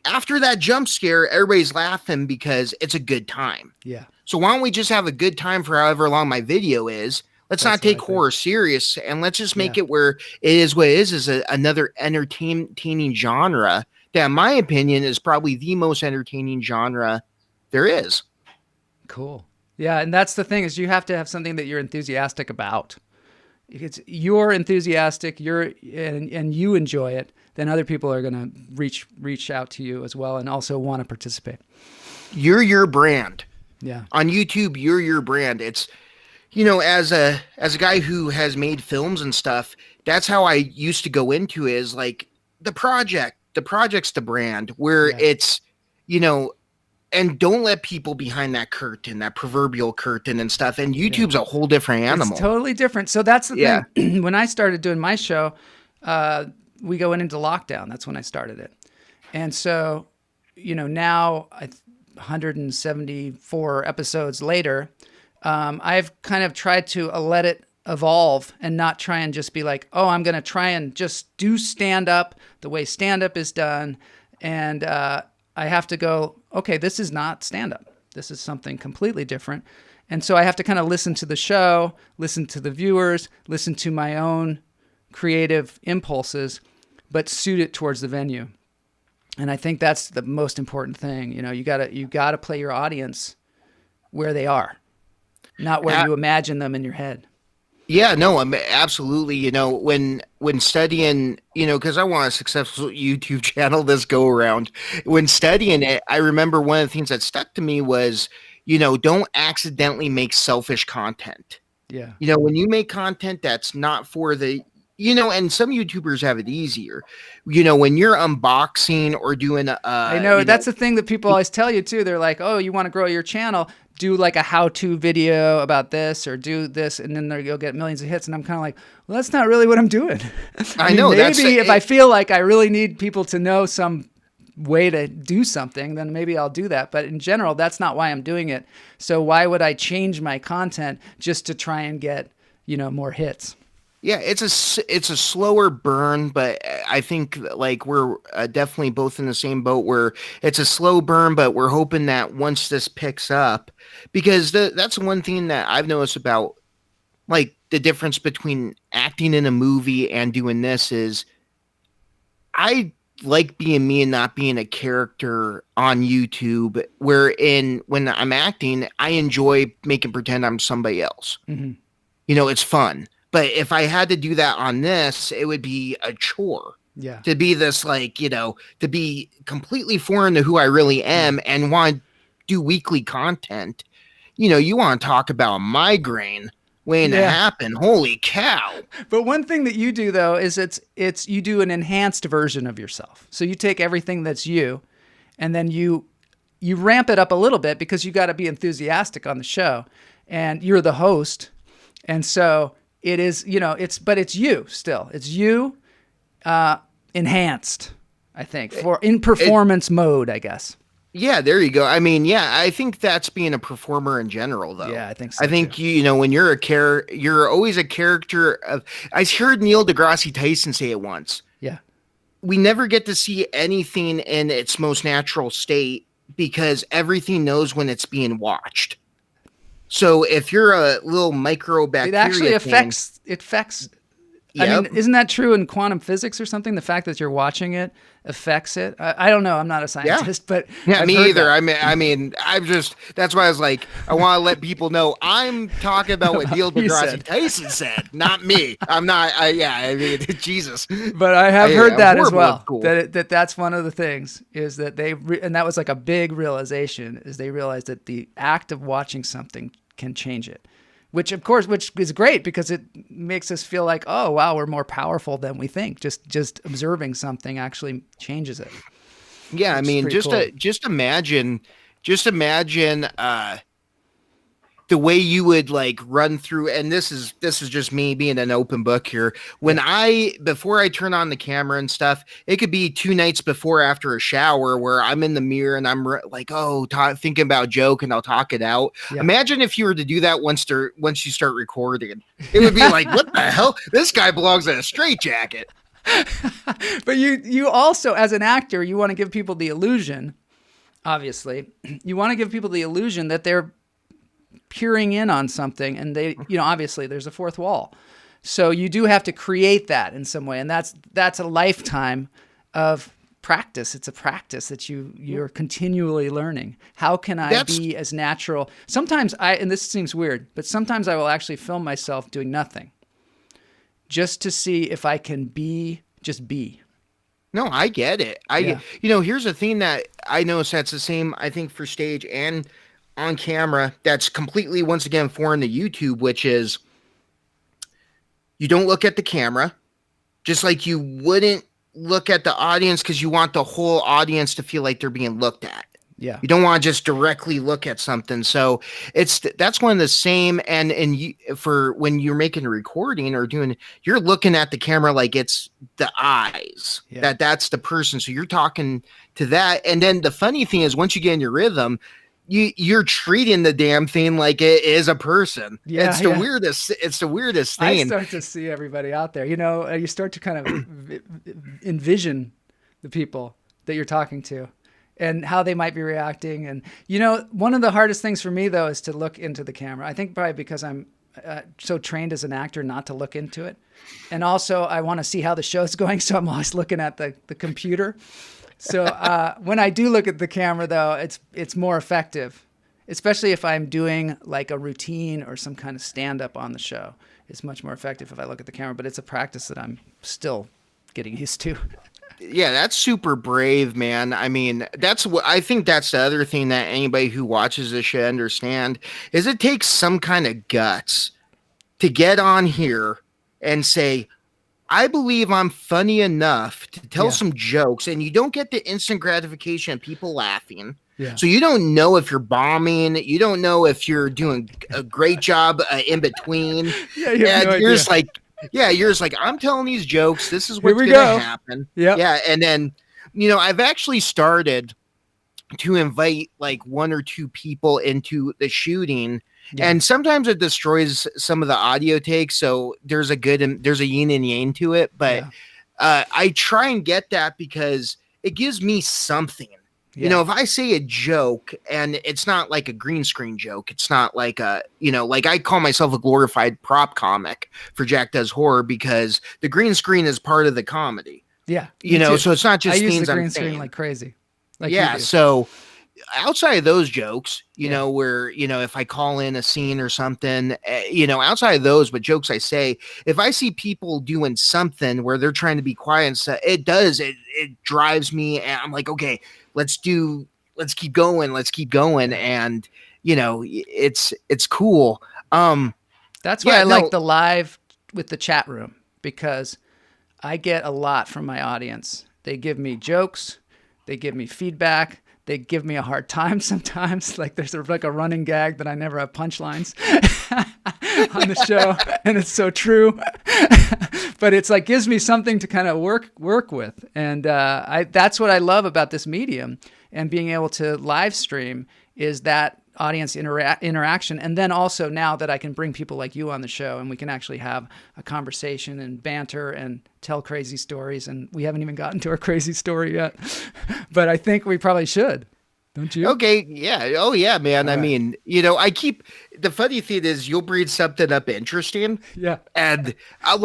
after that jump scare, everybody's laughing because it's a good time. Yeah. So why don't we just have a good time for however long my video is? Let's not take horror serious, and let's just make it where it is what it is another entertaining genre that, in my opinion, is probably the most entertaining genre there is. Cool. Yeah, and that's the thing, is you have to have something that you're enthusiastic about. If you're enthusiastic, and you enjoy it, then other people are going to reach out to you as well and also want to participate. You're your brand. Yeah. On YouTube, you're your brand. It's, as a guy who has made films and stuff, that's how I used to go into it, is like the project's the brand, where it's, and don't let people behind that curtain, that proverbial curtain and stuff. And YouTube's a whole different animal. It's totally different. So that's the thing. When I started doing my show, we go into lockdown. That's when I started it. And so, now 174 episodes later, I've kind of tried to let it evolve and not try and just be like, oh, I'm going to try and just do stand-up the way stand-up is done. And I have to go, okay, this is not stand-up. This is something completely different. And so I have to kind of listen to the show, listen to the viewers, listen to my own creative impulses, but suit it towards the venue. And I think that's the most important thing. You gotta play your audience where they are, not where you imagine them in your head. Yeah, no, I'm absolutely. When studying, because I want a successful YouTube channel this go around. When studying it, I remember one of the things that stuck to me was, don't accidentally make selfish content. Yeah. When you make content that's not for the, and some YouTubers have it easier. When you're unboxing or doing I know that's the thing that people always tell you too. They're like, oh, you want to grow your channel, do like a how-to video about this or do this, and then you'll get millions of hits. And I'm kind of like, well, that's not really what I'm doing. I know. Maybe if I feel like I really need people to know some way to do something, then maybe I'll do that. But in general, that's not why I'm doing it. So why would I change my content just to try and get, more hits? Yeah, it's a slower burn, but I think like we're definitely both in the same boat where it's a slow burn, but we're hoping that once this picks up, because that's one thing that I've noticed about like the difference between acting in a movie and doing this is I like being me and not being a character on YouTube, wherein when I'm acting, I enjoy making pretend I'm somebody else. Mm-hmm. It's fun. But if I had to do that on this, it would be a chore. Yeah. To be this like, to be completely foreign to who I really am and want to do weekly content. You want to talk about a migraine waiting to happen. Holy cow. But one thing that you do though is it's you do an enhanced version of yourself. So you take everything that's you and then you ramp it up a little bit because you got to be enthusiastic on the show and you're the host. And so it is, but it's you still. It's you enhanced, I think, in performance mode, I guess. Yeah, there you go. I mean, I think that's being a performer in general, though. Yeah, I think so. I think when you're you're always a character of. I heard Neil deGrasse Tyson say it once. Yeah, we never get to see anything in its most natural state because everything knows when it's being watched. So if you're a little microbacteria, it actually affects I mean, Yep. isn't that true in quantum physics or something? The fact that you're watching it affects it. I don't know. I'm not a scientist, but Yeah, I've me heard either. that. I'm just, that's why I was like, I want to let people know I'm talking about what Neil You deGrasse said. Tyson said, not me. I'm not, I mean, Jesus. But I have heard I'm that as horrible at well. school. That's one of the things is that and that was like a big realization is they realized that the act of watching something can change it. Which is great because it makes us feel like, oh wow, we're more powerful than we think. Just observing something actually changes it. Yeah, I Which is mean, pretty cool. just imagine the way you would like run through, and this is just me being an open book here. When before I turn on the camera and stuff, it could be 2 nights before after a shower where I'm in the mirror and I'm like, thinking about a joke and I'll talk it out. Yeah. Imagine if you were to do that once you start recording. It would be like, what the hell? This guy belongs in a straitjacket. But you also, as an actor, you want to give people the illusion, obviously, you want to give people the illusion that they're peering in on something and they, obviously there's a fourth wall. So you do have to create that in some way. And that's a lifetime of practice. It's a practice that you're continually learning. How can I be as natural? Sometimes and this seems weird, but sometimes I will actually film myself doing nothing just to see if I can just be. No, I get it. Here's the thing that I notice that's the same, I think, for stage and on camera. That's completely, once again, foreign to YouTube, which is you don't look at the camera, just like you wouldn't look at the audience because you want the whole audience to feel like they're being looked at. Yeah. You don't want to just directly look at something. So that's one of the same. And for when you're making a recording or you're looking at the camera like it's the eyes, that's the person. So you're talking to that. And then the funny thing is once you get in your rhythm, you're treating the damn thing like it is a person. Yeah, it's the weirdest thing. I start to see everybody out there. You start to kind of envision the people that you're talking to and how they might be reacting. And, one of the hardest things for me, though, is to look into the camera. I think probably because I'm so trained as an actor not to look into it. And also I want to see how the show's going. So I'm always looking at the computer. So when I do look at the camera, though, it's more effective, especially if I'm doing like a routine or some kind of stand-up on the show. It's much more effective if I look at the camera, but it's a practice that I'm still getting used to. Yeah, that's super brave, man. I mean, I think that's the other thing that anybody who watches this should understand is it takes some kind of guts to get on here and say, I believe I'm funny enough to tell some jokes, and you don't get the instant gratification of people laughing. Yeah. So you don't know if you're bombing. You don't know if you're doing a great job in between. You're just like, I'm telling these jokes. This is what's going to happen. Yeah. And then, I've actually started to invite like 1 or 2 people into the shooting. Yeah. And sometimes it destroys some of the audio takes. So there's a yin and yang to it. But I try and get that because it gives me something. Yeah. If I say a joke and it's not like a green screen joke, it's not like like I call myself a glorified prop comic for Jack Does Horror because the green screen is part of the comedy. Yeah. So it's not just I use things the green I'm screen saying. like crazy. So outside of those jokes, where, if I call in a scene or something, outside of those, but jokes I say, if I see people doing something where they're trying to be quiet and stuff, it drives me. And I'm like, okay, let's keep going. And, it's cool. That's why I like the live with the chat room because I get a lot from my audience. They give me jokes. They give me feedback. They give me a hard time sometimes. Like there's a running gag that I never have punchlines on the show, and it's so true. But it's like gives me something to kind of work with, and that's what I love about this medium and being able to live stream is that audience interaction. And then also now that I can bring people like you on the show and we can actually have a conversation and banter and tell crazy stories. And we haven't even gotten to our crazy story yet, but I think we probably should. Don't you? Okay, yeah. Oh, yeah, man. All I right. mean, the funny thing is you'll bring something up interesting, Yeah. and I'll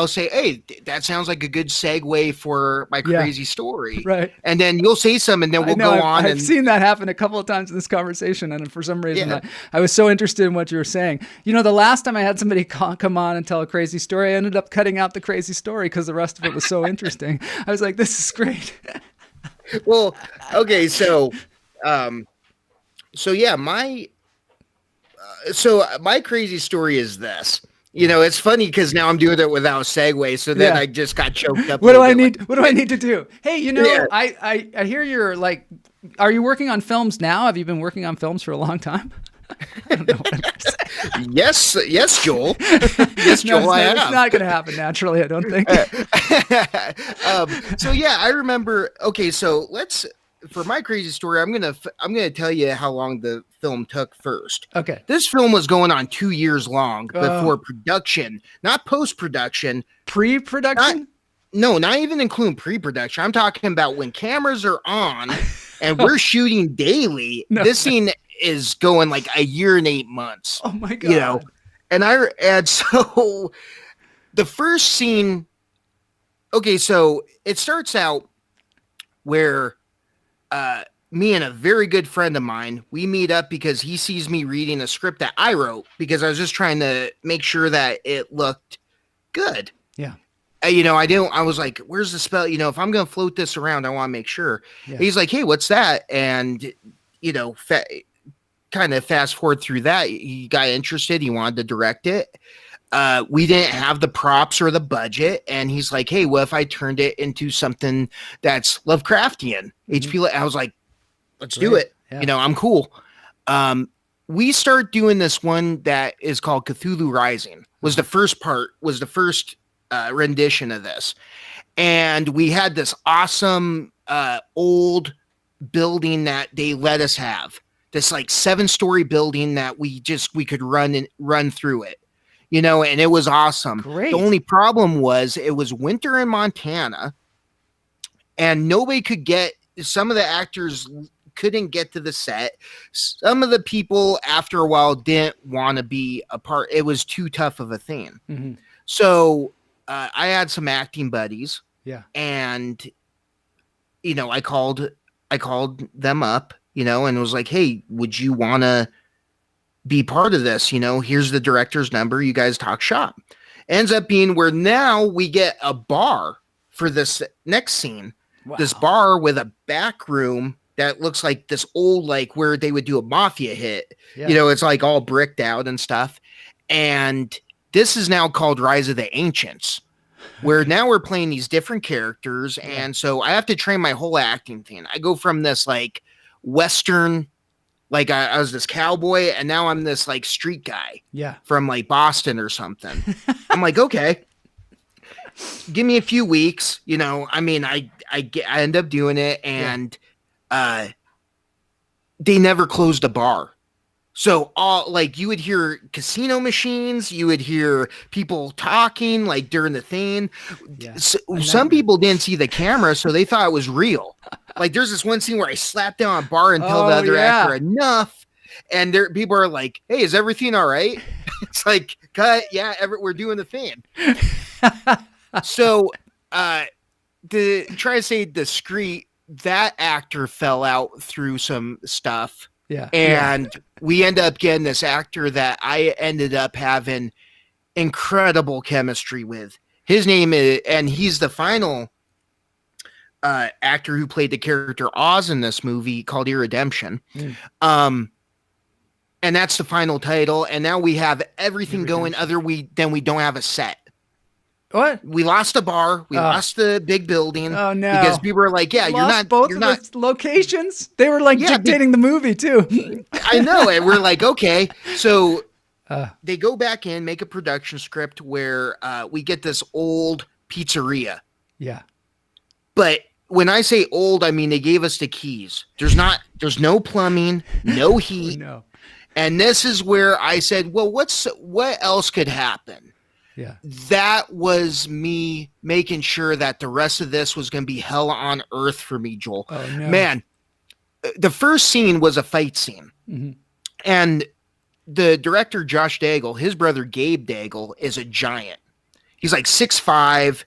say, hey, that sounds like a good segue for my Yeah. crazy story. Right. And then you'll say something, and then I we'll know go I've, on. I've And seen that happen a couple of times in this conversation. And for some reason, yeah, I was so interested in what you were saying. The last time I had somebody come on and tell a crazy story, I ended up cutting out the crazy story because the rest of it was so interesting. I was like, this is great. well, okay. Um, yeah, my crazy story is this. It's funny because now I'm doing it without a segue, so then Yeah. I just got choked up. What do I bit need? What do I need to do? Hey, Yeah. I hear you're like, are you working on films now? Have you been working on films for a long time? I don't know what I'm gonna say. Yes, Joel. Yes, No, Joel, I it's have. not going to happen naturally, I don't think. So yeah, I remember. Okay, so for my crazy story, I'm gonna tell you how long the film took first. Okay. This film was going on 2 years long Oh. before production, not post production. Pre-production? No, not even including pre-production. I'm talking about when cameras are on and we're shooting daily. No. This scene is going like a year and 8 months. Oh my God. And so the first scene. Okay, so it starts out where me and a very good friend of mine, we meet up because he sees me reading a script that I wrote because I was just trying to make sure that it looked good. Yeah. I was like, where's the spell? If I'm going to float this around, I want to make sure. Yeah. He's like, hey, what's that? And, kind of fast forward through that. He got interested. He wanted to direct it. We didn't have the props or the budget. And he's like, hey, what if I turned it into something that's Lovecraftian? HP. I was like, let's do it. Yeah. I'm cool. We start doing this one that is called Cthulhu Rising. Was the first rendition of this. And we had this awesome old building that they let us have. This like 7-story building that we could run through it. And it was awesome. Great. The only problem was it was winter in Montana and nobody could some of the actors couldn't get to the set. Some of the people after a while didn't want to be a part. It was too tough of a thing. Mm-hmm. So I had some acting buddies. Yeah. And, I called them up, and was like, hey, would you want to be part of this? Here's the director's number. You guys talk shop. Ends up being where now we get a bar for this next scene. Wow. This bar with a back room that looks like this old, like where they would do a mafia hit. Yeah. It's like all bricked out and stuff. And this is now called Rise of the Ancients, where now we're playing these different characters. Yeah. And so I have to train my whole acting thing. I go from this like Western, like I was this cowboy, and now I'm this like street guy. Yeah. From like Boston or something. I'm like, okay, give me a few weeks. I end up doing it, and they never closed a bar. So all like you would hear casino machines, you would hear people talking like during the thing. Yeah. Some people didn't see the camera, so they thought it was real. Like there's this one scene where I slapped down a bar and tell the other actor enough, and people are like, "Hey, is everything all right?" It's like, cut, yeah, we're doing the thing. So, to try to say discreet, that actor fell out through some stuff. Yeah. And we end up getting this actor that I ended up having incredible chemistry with. His name is, and he's the final actor who played the character Oz in this movie called Irredemption. And that's the final title. And now we have everything going than we don't have a set. What? We lost the bar. We lost the big building. Oh no! Because people were like, "Yeah, you're not." Both you're of not the locations. They were like dictating the movie too. I know, and we're like, okay. So they go back in, make a production script where we get this old pizzeria. Yeah. But when I say old, I mean they gave us the keys. There's no plumbing, no heat. No. And this is where I said, well, what else could happen? Yeah. That was me making sure that the rest of this was going to be hell on earth for me, Joel. Oh, no. Man, the first scene was a fight scene. Mm-hmm. And the director, Josh Daigle, his brother Gabe Daigle, is a giant. He's like 6'5",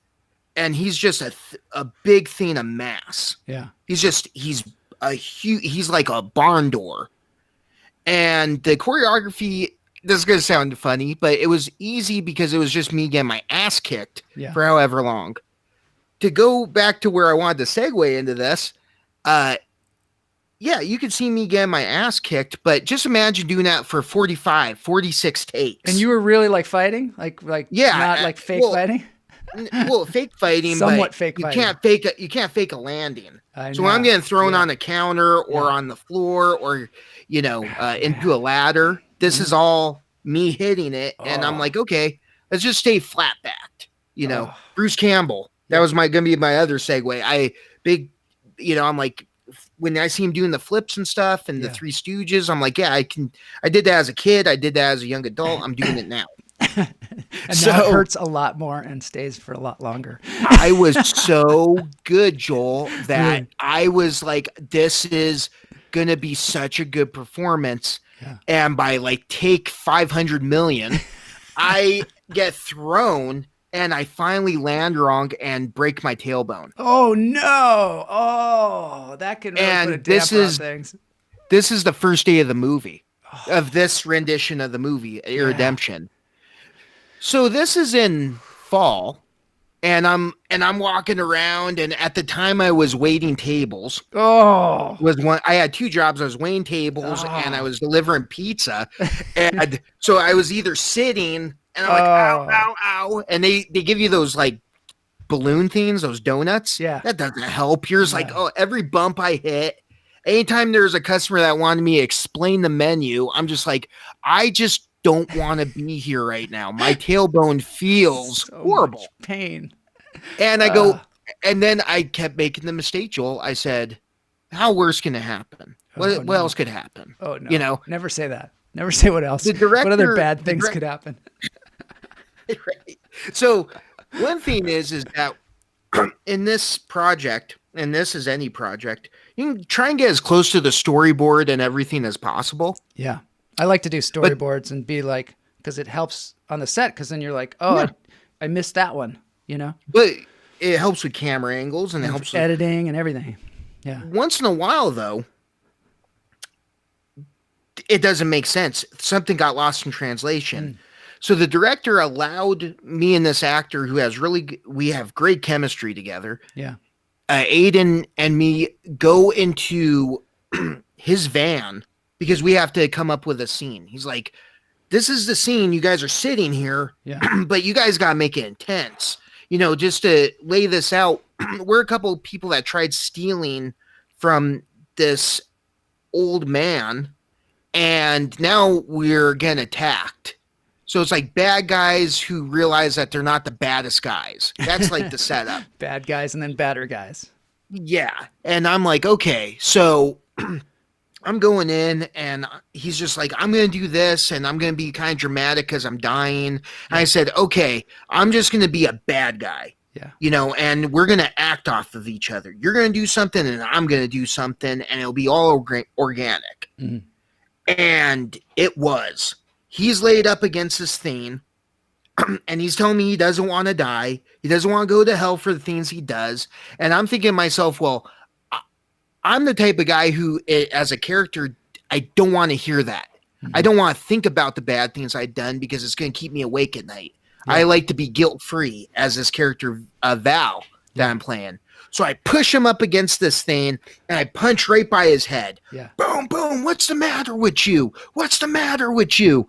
and he's just a big thing of mass. Yeah. He's like a barn door. And the choreography, this is going to sound funny, but it was easy because it was just me getting my ass kicked for however long. To go back to where I wanted to segue into this, yeah, you could see me getting my ass kicked, but just imagine doing that for 45, 46 takes. And you were really like fighting? Like not like fake fighting? Well, fake fighting, somewhat but fake fighting. You can't fake a landing. So when I'm getting thrown on a counter or on the floor or, into a ladder, this is all me hitting it. And I'm like, okay, let's just stay flat backed. Bruce Campbell. That was gonna be my other segue. I'm like, when I see him doing the flips and stuff and the Three Stooges, I'm like, yeah, I did that as a kid. I did that as a young adult. I'm doing it now. And now it hurts a lot more and stays for a lot longer. I was so good, Joel, that I was like, this is going to be such a good performance. Yeah. And by like take 500 million, I get thrown and I finally land wrong and break my tailbone. Oh no. Oh, that could really put a damper on things. This is the first day of the movie, of this rendition of the movie, Redemption. So this is in fall, and I'm walking around, and at the time I was waiting tables. I had two jobs. I was waiting tables and I was delivering pizza. And so I was either sitting and I'm like, ow, ow, ow. And they give you those like balloon things, those donuts. Yeah. That doesn't help. Yours like, every bump I hit, anytime there's a customer that wanted me to explain the menu, I'm just like, I just don't want to be here right now. My tailbone feels horrible. Much pain. And I go, and then I kept making the mistake, Joel. I said, how worse can it happen? What else could happen? Oh, no. Never say that. Never say what else. What other bad things could happen? Right. So one thing is that in this project, and this is any project, you can try and get as close to the storyboard and everything as possible. Yeah. I like to do storyboards and be like, because it helps on the set, because then you're like, I missed that one, But it helps with camera angles and it helps with editing and everything. Yeah. Once in a while, though, it doesn't make sense. Something got lost in translation. So the director allowed me and this actor who has we have great chemistry together. Yeah. Aiden and me go into his van because we have to come up with a scene. He's like, this is the scene. You guys are sitting here, but you guys got to make it intense. Just to lay this out, we're a couple of people that tried stealing from this old man, and now we're getting attacked. So it's like bad guys who realize that they're not the baddest guys. That's like the setup. Bad guys and then badder guys. Yeah. And I'm like, okay, so I'm going in and he's just like, I'm going to do this and I'm going to be kind of dramatic because I'm dying. And I said, okay, I'm just going to be a bad guy. Yeah. And we're going to act off of each other. You're going to do something and I'm going to do something and it'll be all organic. Mm-hmm. And it was. He's laid up against this thing and he's telling me he doesn't want to die. He doesn't want to go to hell for the things he does. And I'm thinking to myself, well, I'm the type of guy who, as a character, I don't want to hear that. Mm-hmm. I don't want to think about the bad things I've done because it's going to keep me awake at night. Yeah. I like to be guilt-free as this character, Val, that I'm playing. So I push him up against this thing and I punch right by his head. Yeah. Boom, boom. What's the matter with you? What's the matter with you?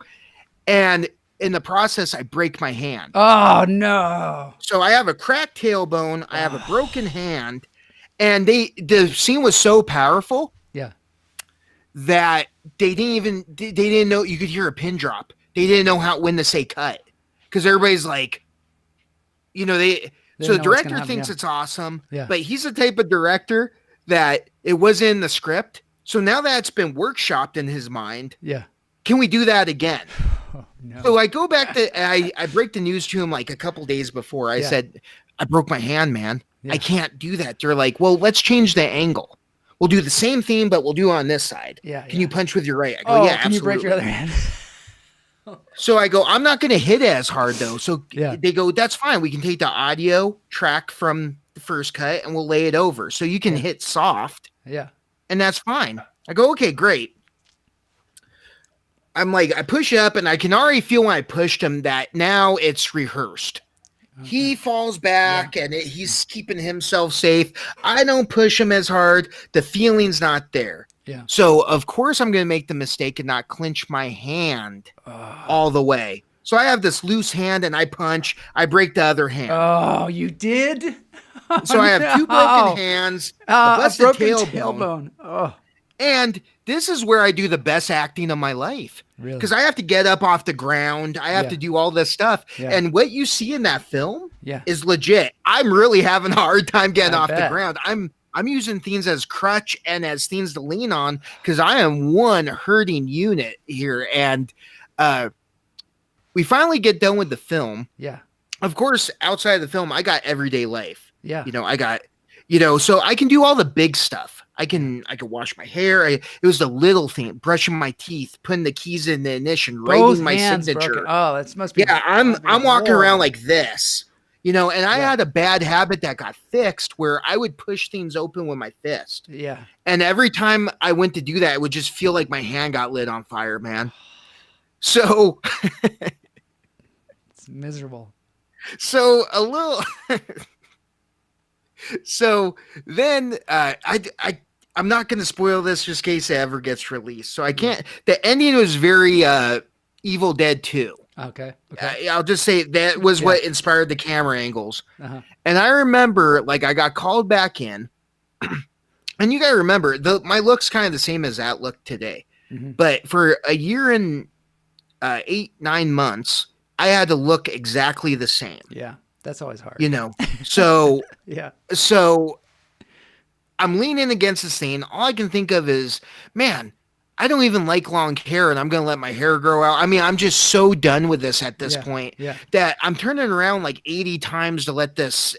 And in the process, I break my hand. Oh, no. So I have a cracked tailbone. I have a broken hand. And the scene was so powerful. Yeah. That they didn't know, you could hear a pin drop. They didn't know when to say cut. Because everybody's like, so the director thinks it's awesome, but he's the type of director that it wasn't in the script. So now that it's been workshopped in his mind, can we do that again? Oh, no. So I go back I break the news to him like a couple days before. I said, I broke my hand, man. Yeah. I can't do that. They're like, well, let's change the angle. we'll do the same thing, but we'll do it on this side. Yeah. Can you punch with your right? I go, yeah, can absolutely. you break your other hand? So I go, I'm not going to hit as hard though. So Yeah. they go, that's fine. We can take the audio track from the first cut and we'll lay it over. So you can hit soft. Yeah. And that's fine. I go, okay, great. I'm like, I push up and I can already feel when I pushed him that now it's rehearsed. Okay. He falls back and he's keeping himself safe. I don't push him as hard. The feeling's not there. Yeah. So, of course, I'm going to make the mistake and not clench my hand all the way. So I have this loose hand and I punch. I break the other hand. Oh, you did? So I have two broken hands, a busted tailbone. Oh. And this is where I do the best acting of my life. Really? Because I have to get up off the ground. I have to do all this stuff. Yeah. And what you see in that film is legit. I'm really having a hard time getting off the ground. I'm using things as crutch and as things to lean on because I am one hurting unit here. And we finally get done with the film. Yeah. Of course, outside of the film, I got everyday life. Yeah. I got, so I can do all the big stuff. I can wash my hair. It was the little thing, brushing my teeth, putting the keys in the ignition, writing my signature. Broken. Oh, that must be. Yeah, I'm walking around like this, and I had a bad habit that got fixed where I would push things open with my fist. Yeah. And every time I went to do that, it would just feel like my hand got lit on fire, man. So it's miserable. So a little. So then I'm not going to spoil this just in case it ever gets released. So I can't. The ending was very Evil Dead 2. Okay. I'll just say that was what inspired the camera angles. Uh-huh. And I remember, like, I got called back in, and you got to remember, my look's kind of the same as that look today. Mm-hmm. But for a year and 8-9 months, I had to look exactly the same. Yeah, that's always hard. So yeah. So I'm leaning against the scene. All I can think of is, man, I don't even like long hair and I'm going to let my hair grow out. I mean, I'm just so done with this at this point that I'm turning around like 80 times to let this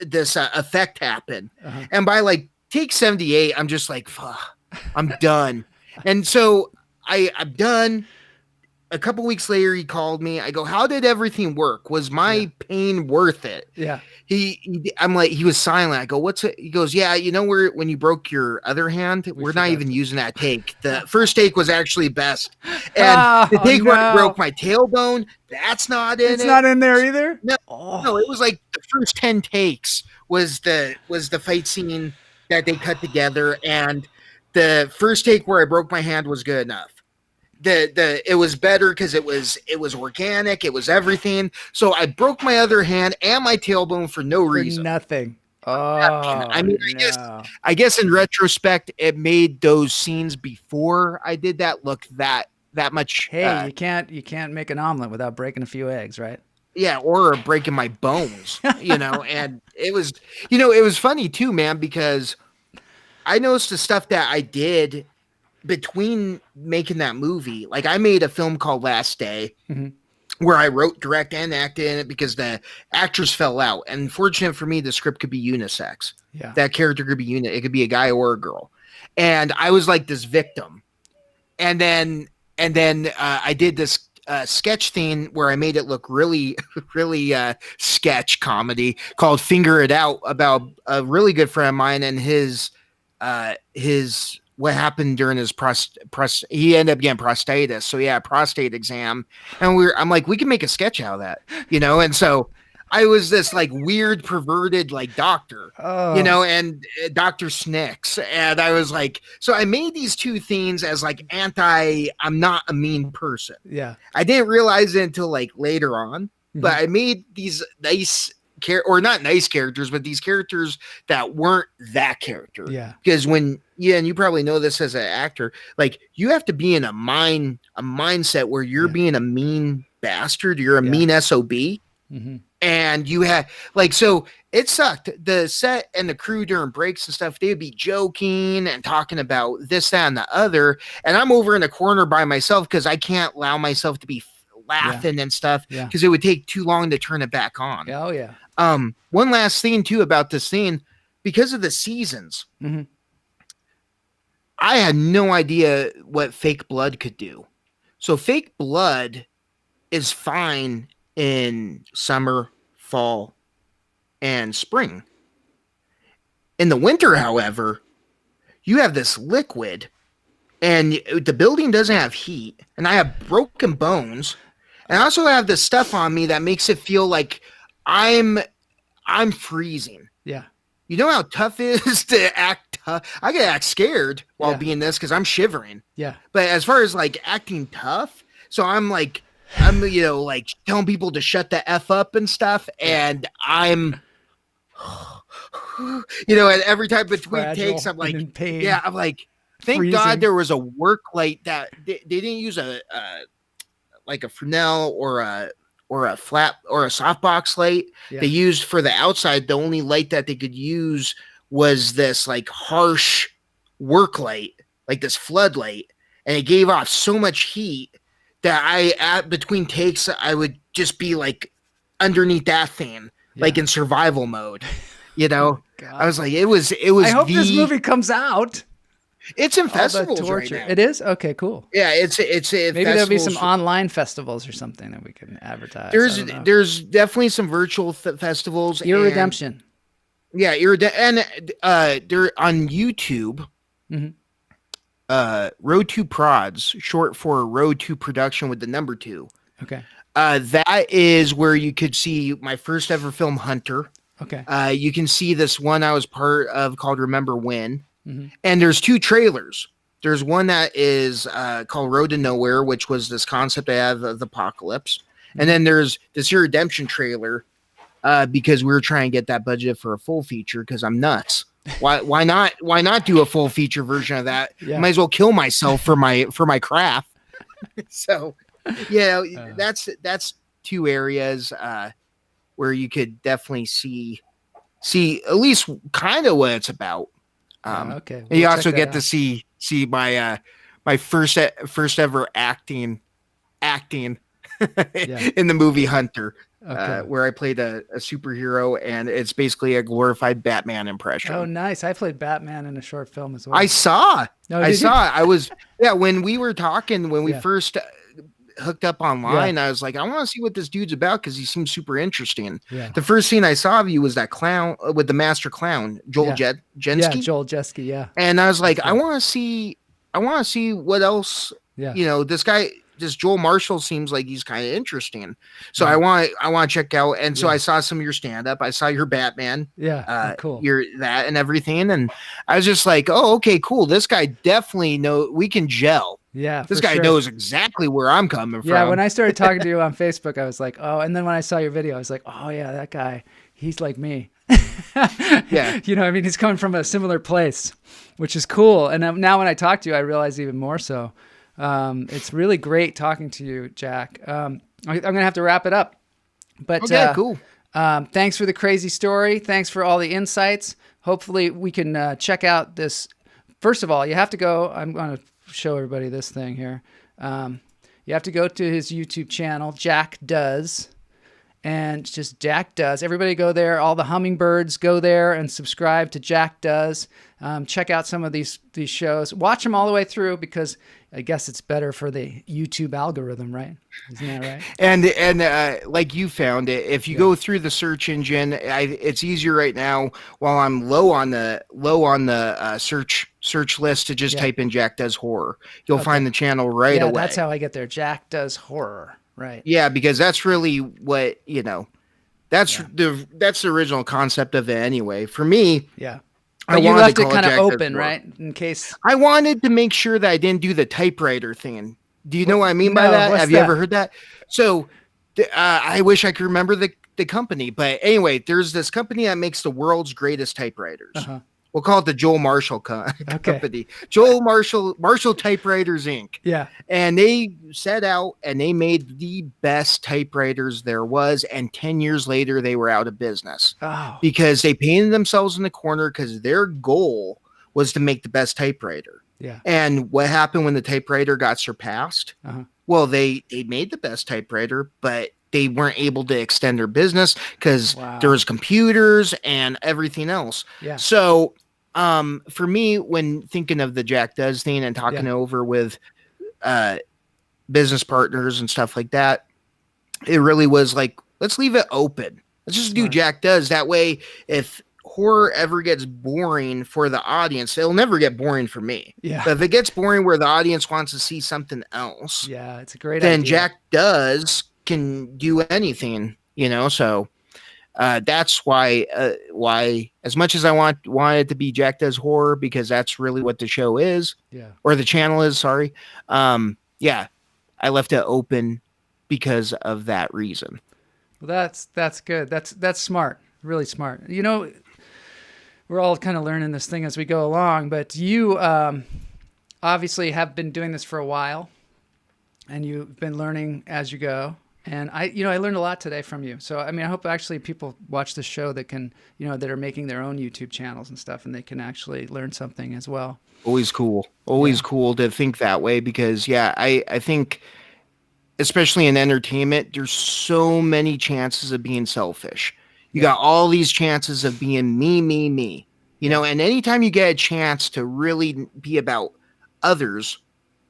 effect happen. Uh-huh. And by like take 78, I'm just like, I'm done. And so I'm done. A couple weeks later, he called me. I go, how did everything work? Was my pain worth it? Yeah. I'm like, he was silent. I go, what's it? He goes, yeah, when you broke your other hand, we're not even using that take. The first take was actually best. And the take where I broke my tailbone, that's not in it. It's not in there either? No, it was like the first 10 takes was the fight scene that they cut together. And the first take where I broke my hand was good enough. It was better because it was organic, it was everything. So I broke my other hand and my tailbone for no reason. Nothing. I mean, I guess in retrospect, it made those scenes before I did that look that much. Hey, you can't make an omelet without breaking a few eggs, right? Yeah, or breaking my bones, and it was funny too, man, because I noticed the stuff that I did between making that movie. Like I made a film called Last Day where I wrote, direct, and acted in it because the actors fell out. And fortunate for me, the script could be unisex. Yeah. That character could be it could be a guy or a girl. And I was like this victim. And then I did this sketch thing where I made it look really, really sketch comedy called Finger It Out about a really good friend of mine and his what happened during his he ended up getting prostatitis. So yeah, prostate exam. And I'm like, we can make a sketch out of that, And so I was this like weird perverted, like doctor, and Dr. Snicks. And I was like, so I made these two things as like I'm not a mean person. Yeah. I didn't realize it until like later on, but I made these nice or not nice characters, but these characters that weren't that character. Yeah. Because and you probably know this as an actor, like you have to be in a mindset where you're being a mean bastard. You're a mean SOB. Mm-hmm. And you had so it sucked. The set and the crew during breaks and stuff, they'd be joking and talking about this, that, and the other. And I'm over in a corner by myself because I can't allow myself to be laughing and stuff because it would take too long to turn it back on. Oh yeah. One last thing too about this scene, because of the seasons, I had no idea what fake blood could do. So fake blood is fine in summer, fall, and spring. In the winter, however, you have this liquid and the building doesn't have heat, and I have broken bones, and I also have this stuff on me that makes it feel like I'm freezing. Yeah. You know how tough it is to act tough? I get act scared while being this because I'm shivering. Yeah. But as far as like acting tough, so I'm like telling people to shut the F up and stuff, and I'm and every time between Fragile takes, I'm like, and in pain. yeah, I'm like, thank Freezing. God there was a work light that they didn't use like a Fresnel or a flat or a softbox light. Yeah. They used for the outside. The only light that they could use was this like harsh work light, like this floodlight, and it gave off so much heat that between takes I would just be like underneath that thing, like in survival mode. I was like, it was. I hope this movie comes out. It's in festivals right now. It is? Okay, cool. Yeah, it's maybe there'll be some online festivals or something that we can advertise. There's definitely some virtual festivals. Your Redemption. Yeah, and they're on YouTube. Mm-hmm. Road to Prods, short for Road to Production with the number 2. Okay. That is where you could see my first ever film, Hunter. Okay. You can see this one I was part of called Remember When. Mm-hmm. And there's 2 trailers. There's one that is called Road to Nowhere, which was this concept I have of the apocalypse. And then there's this Your Redemption trailer because we were trying to get that budget for a full feature because I'm nuts. Why not do a full feature version of that? Yeah. Might as well kill myself for my craft. So that's 2 areas where you could definitely see at least kind of what it's about. Okay. You also get to see my my first ever acting in the movie Hunter, where I played a superhero, and it's basically a glorified Batman impression. Oh, nice! I played Batman in a short film as well. I saw. I was when we were talking when we Yeah. first hooked up online. I was like, I want to see what this dude's about because he seems super interesting. Yeah. The first scene I saw of you was that clown with the master clown, Joel Jensky. Yeah, Joel Jensky. Yeah. And I was like, I want to see what else. Yeah. This Joel Marshall seems like he's kind of interesting. So I want to check out. And so I saw some of your stand up. I saw your Batman. Yeah. Cool. Your that and everything. And I was just like, oh, okay, cool. This guy definitely we can gel. Yeah. This guy knows exactly where I'm coming from. Yeah. When I started talking to you on Facebook, I was like, oh, and then when I saw your video, I was like, oh yeah, that guy, he's like me. Yeah. He's coming from a similar place, which is cool. And now when I talk to you, I realize even more so. It's really great talking to you, Jack. I'm going to have to wrap it up, but cool. Thanks for the crazy story. Thanks for all the insights. Hopefully we can check out this. First of all, you have to go. I'm going to show everybody this thing here. You have to go to his YouTube channel, Jack Does, and just Jack Does. Everybody go there. All the hummingbirds go there and subscribe to Jack Does. Check out some of these shows. Watch them all the way through because I guess it's better for the YouTube algorithm, right? Isn't that right? And like you found it, if you go through the search engine, it's easier right now while I'm low on the search list to just type in Jack Does Horror. You'll find the channel right away. That's how I get there. Jack Does Horror, right? Yeah, because that's really what that's the original concept of it anyway. For me, But you left it kind of open, right? In case I wanted to make sure that I didn't do the typewriter thing. Do you know what I mean by that? Have you ever heard that? So I wish I could remember the company, but anyway, there's this company that makes the world's greatest typewriters. We'll call it the Joel Marshall company. Joel Marshall Typewriters Inc. Yeah. And they set out and they made the best typewriters there was. And 10 years later, they were out of business because they painted themselves in the corner because their goal was to make the best typewriter. Yeah. And what happened when the typewriter got surpassed? Well, they made the best typewriter, but they weren't able to extend their business because there was computers and everything else. Yeah. So For me, when thinking of the Jack Does thing and talking over with business partners and stuff like that, it really was like, let's leave it open. Let's just do Jack Does. That way, if horror ever gets boring for the audience, it'll never get boring for me. Yeah. But if it gets boring where the audience wants to see something else, it's a great then idea. Jack Does can do anything, So that's why as much as I want it to be Jack Does Horror, because that's really what the show is, or the channel is. Sorry, I left it open because of that reason. Well, that's good. That's smart. Really smart. We're all kind of learning this thing as we go along, but you obviously have been doing this for a while, and you've been learning as you go. And I learned a lot today from you. So, I mean, I hope actually people watch the show that can, that are making their own YouTube channels and stuff, and they can actually learn something as well. Always cool. Always cool to think that way, because I think, especially in entertainment, there's so many chances of being selfish. You got all these chances of being me, and anytime you get a chance to really be about others,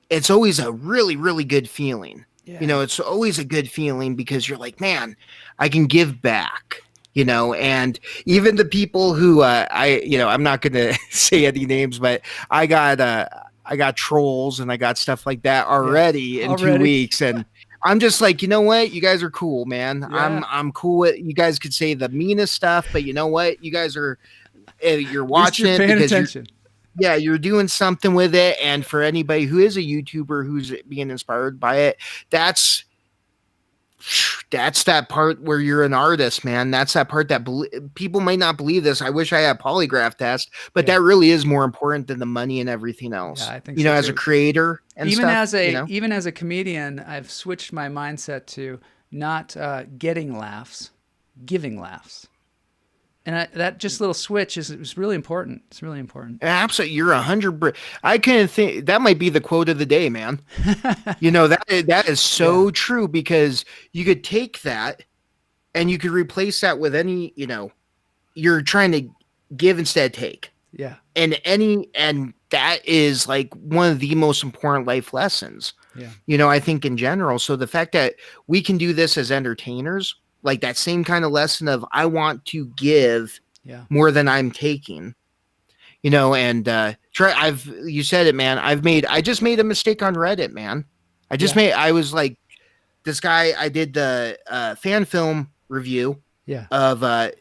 it's always a really, really good feeling. Yeah. It's always a good feeling because you're like, man, I can give back, and even the people who I'm not going to say any names, but I got trolls and I got stuff like that already in 2 weeks. And I'm just like, you know what? You guys are cool, man. Yeah. I'm cool with, you guys could say the meanest stuff, but you know what? You guys are, you're watching it because attention. You're doing something with it. And for anybody who is a YouTuber who's being inspired by it, that's that part where you're an artist, man. That's that part that people might not believe this. I wish I had a polygraph test, but that really is more important than the money and everything else. Yeah, I think so as too. A creator and even stuff, even as a comedian, I've switched my mindset to not getting laughs, giving laughs. And that just little switch is really important. It's really important. Absolutely. You're 100. I couldn't think that might be the quote of the day, man. That is so true, because you could take that and you could replace that with any, you're trying to give instead of take. Yeah. And that is like one of the most important life lessons. Yeah. I think in general. So the fact that we can do this as entertainers, like that same kind of lesson of I want to give more than I'm taking, and you said it, man. I just made a mistake on Reddit, man. I was like, this guy, I did the fan film review of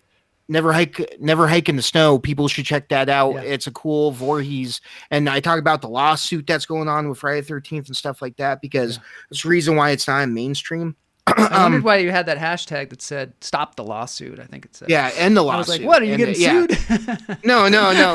Never Hike in the Snow. People should check that out. Yeah. It's a cool Voorhees. And I talk about the lawsuit that's going on with Friday the 13th and stuff like that, because it's the reason why it's not mainstream. I wondered why you had that hashtag that said "Stop the lawsuit." I think it said. Yeah, end the lawsuit. I was like, "What? Are you getting sued?" No.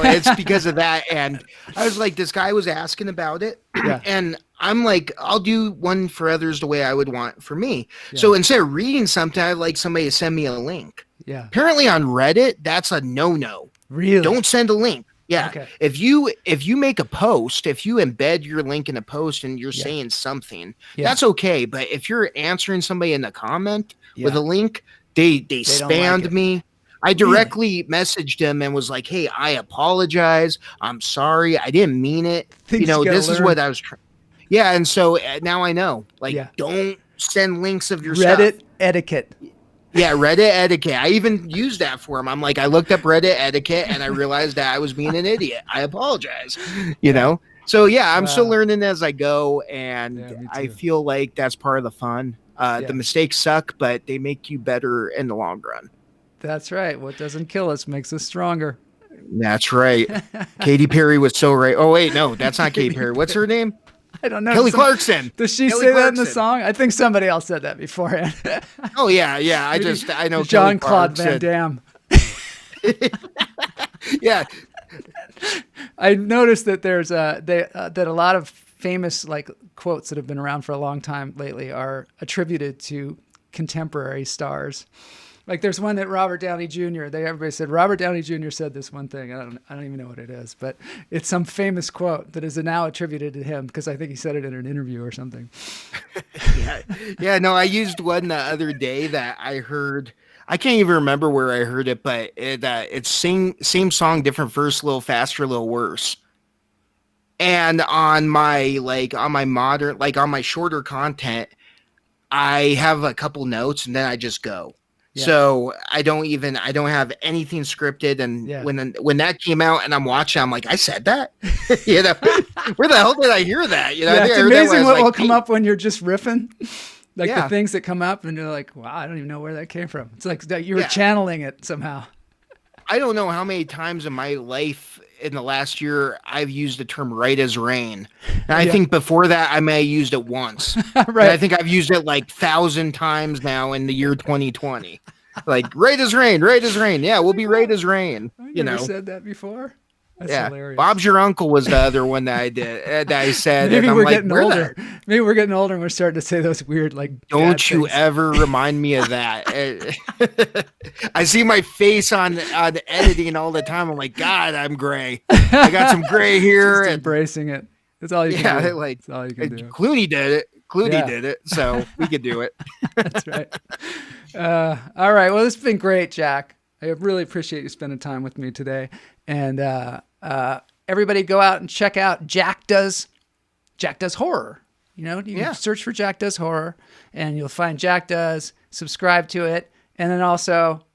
It's because of that. And I was like, this guy was asking about it, and I'm like, I'll do one for others the way I would want for me. Yeah. So instead of reading something, I'd like somebody to send me a link. Yeah. Apparently on Reddit, that's a no-no. Really? Don't send a link. Yeah. Okay. If you make a post, if you embed your link in a post and you're saying something, that's okay. But if you're answering somebody in a comment with a link, they spammed me. I directly messaged him and was like, "Hey, I apologize. I'm sorry. I didn't mean it. This is what I was trying." Yeah, and so now I know. Don't send links of your Reddit etiquette. Yeah, Reddit etiquette. I even used that for him. I'm like, I looked up Reddit etiquette and I realized that I was being an idiot. I apologize. So I'm still learning as I go, and I feel like that's part of the fun. The mistakes suck, but they make you better in the long run. That's right. What doesn't kill us makes us stronger. That's right. Katy Perry was so right. Oh wait, no, that's not Katy Perry. What's her name? I don't know. Kelly Clarkson. Does she say that in the song? I think somebody else said that beforehand. Oh yeah. I know Jean-Claude Van Damme. Yeah. I noticed that there's that a lot of famous quotes that have been around for a long time lately are attributed to contemporary stars. Like there's one that Robert Downey Jr. Everybody said Robert Downey Jr. said this one thing. I don't even know what it is, but it's some famous quote that is now attributed to him because I think he said it in an interview or something. No, I used one the other day that I heard. I can't even remember where I heard it, but it's same song, different verse, a little faster, a little worse. And on my modern, like on my shorter content, I have a couple notes and then I just go. Yeah. So I don't have anything scripted. And when that came out and I'm watching, I'm like, I said that, you know, where the hell did I hear that? You know, it's amazing what will come up when you're just riffing. Like the things that come up and you're like, wow, I don't even know where that came from. It's like you were channeling it somehow. I don't know how many times in my life in the last year I've used the term right as rain. And I think before that I may have used it once. Right. And I think I've used it like 1,000 times now in the year 2020. Like right as rain, right as rain. Yeah, we'll be right as rain. I never said that before. That's hilarious. Bob's your uncle was the other one that I did. That I said. Maybe we're getting older. Maybe we're getting older and we're starting to say those weird like. Don't you ever remind me of that. I see my face on editing all the time. I'm like, God, I'm gray. I got some gray here. Just embracing it. That's all you can do. Like that's all you can do. Clooney did it. Clooney did it, so we could do it. That's right. All right. Well, this has been great, Jack. I really appreciate you spending time with me today. And everybody go out and check out Jack Does Horror. You know, you can search for Jack Does Horror and you'll find Jack Does, subscribe to it. And then also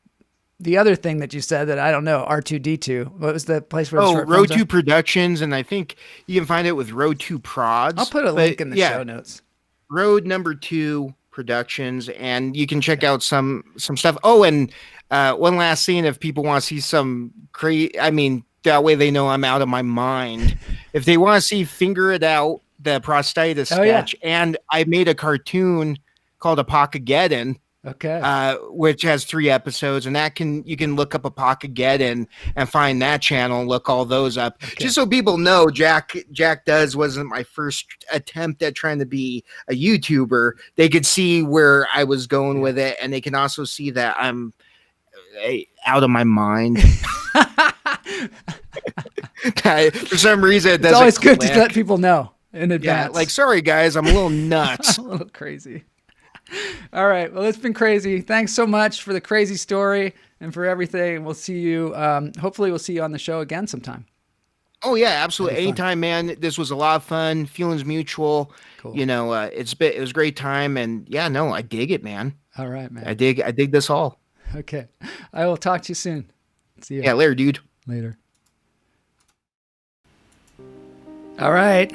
the other thing that you said that I don't know, R2D2. What was the place where Road 2 Productions, and I think you can find it with Road 2 Prods. I'll put a link in the show notes. Road number 2 Productions, and you can check out some stuff. Oh, and one last thing, if people want to see some that way they know I'm out of my mind. If they want to see Finger It Out, the prostatitis sketch, and I made a cartoon called Apocageddon, which has 3 episodes, and you can look up Apocageddon and find that channel and look all those up. Just so people know, Jack Does wasn't my first attempt at trying to be a YouTuber. They could see where I was going with it, and they can also see that I'm out of my mind. For some reason, it doesn't. It's always good to let people know in advance. Yeah, like, sorry guys, I'm a little nuts. A little crazy. All right. Well, it's been crazy. Thanks so much for the crazy story and for everything. We'll see you. Hopefully, we'll see you on the show again sometime. Oh yeah, absolutely. Anytime, man. This was a lot of fun. Feelings mutual. Cool. You know, it was a great time, and I dig it, man. All right, man. I dig this all. Okay. I will talk to you soon. See you. Yeah, later, dude. Later. All right.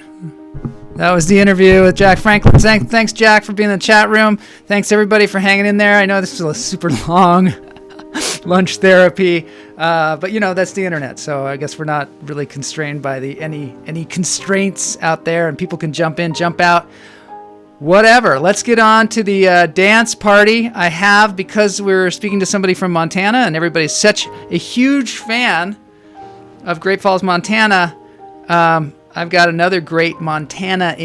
That was the interview with Jack Franklin. Thanks, Jack, for being in the chat room. Thanks, everybody, for hanging in there. I know this was a super long lunch therapy, but, that's the internet. So I guess we're not really constrained by any constraints out there, and people can jump in, jump out. Whatever. Let's get on to the dance party. I have, because we're speaking to somebody from Montana, and everybody's such a huge fan of Great Falls, Montana. I've got another great Montanan,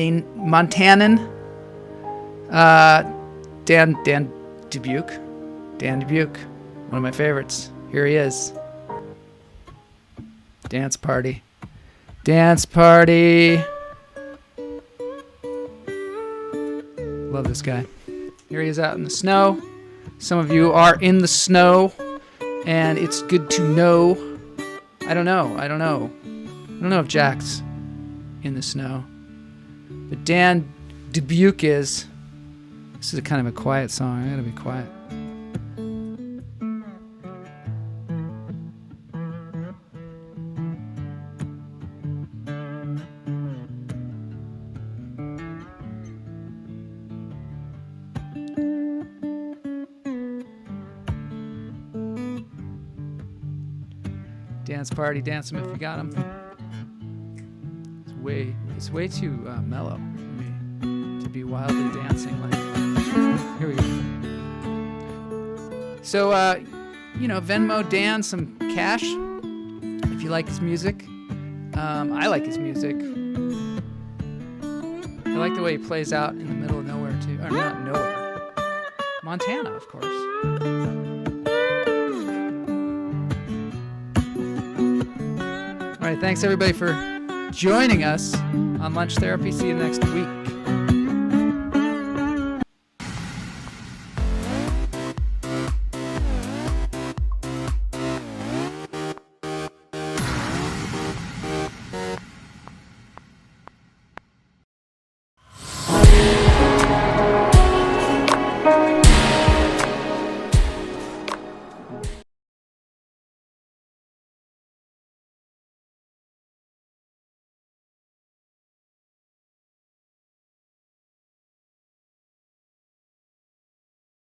Dan Dubuque. Dan Dubuque, one of my favorites. Here he is. Dance party. Dance party. Love this guy. Here he is out in the snow. Some of you are in the snow, and it's good to know. I don't know if Jack's in the snow, but Dan Dubuque is. This is a kind of a quiet song. I gotta be quiet. Dance party, dance them if you got them. It's way too mellow for me to be wildly dancing like. Here we go. So, Venmo Dan some cash if you like his music. I like his music. I like the way he plays out in the middle of nowhere too, or not nowhere. Montana, of course. All right, thanks everybody for joining us on Lunch Therapy. See you next week.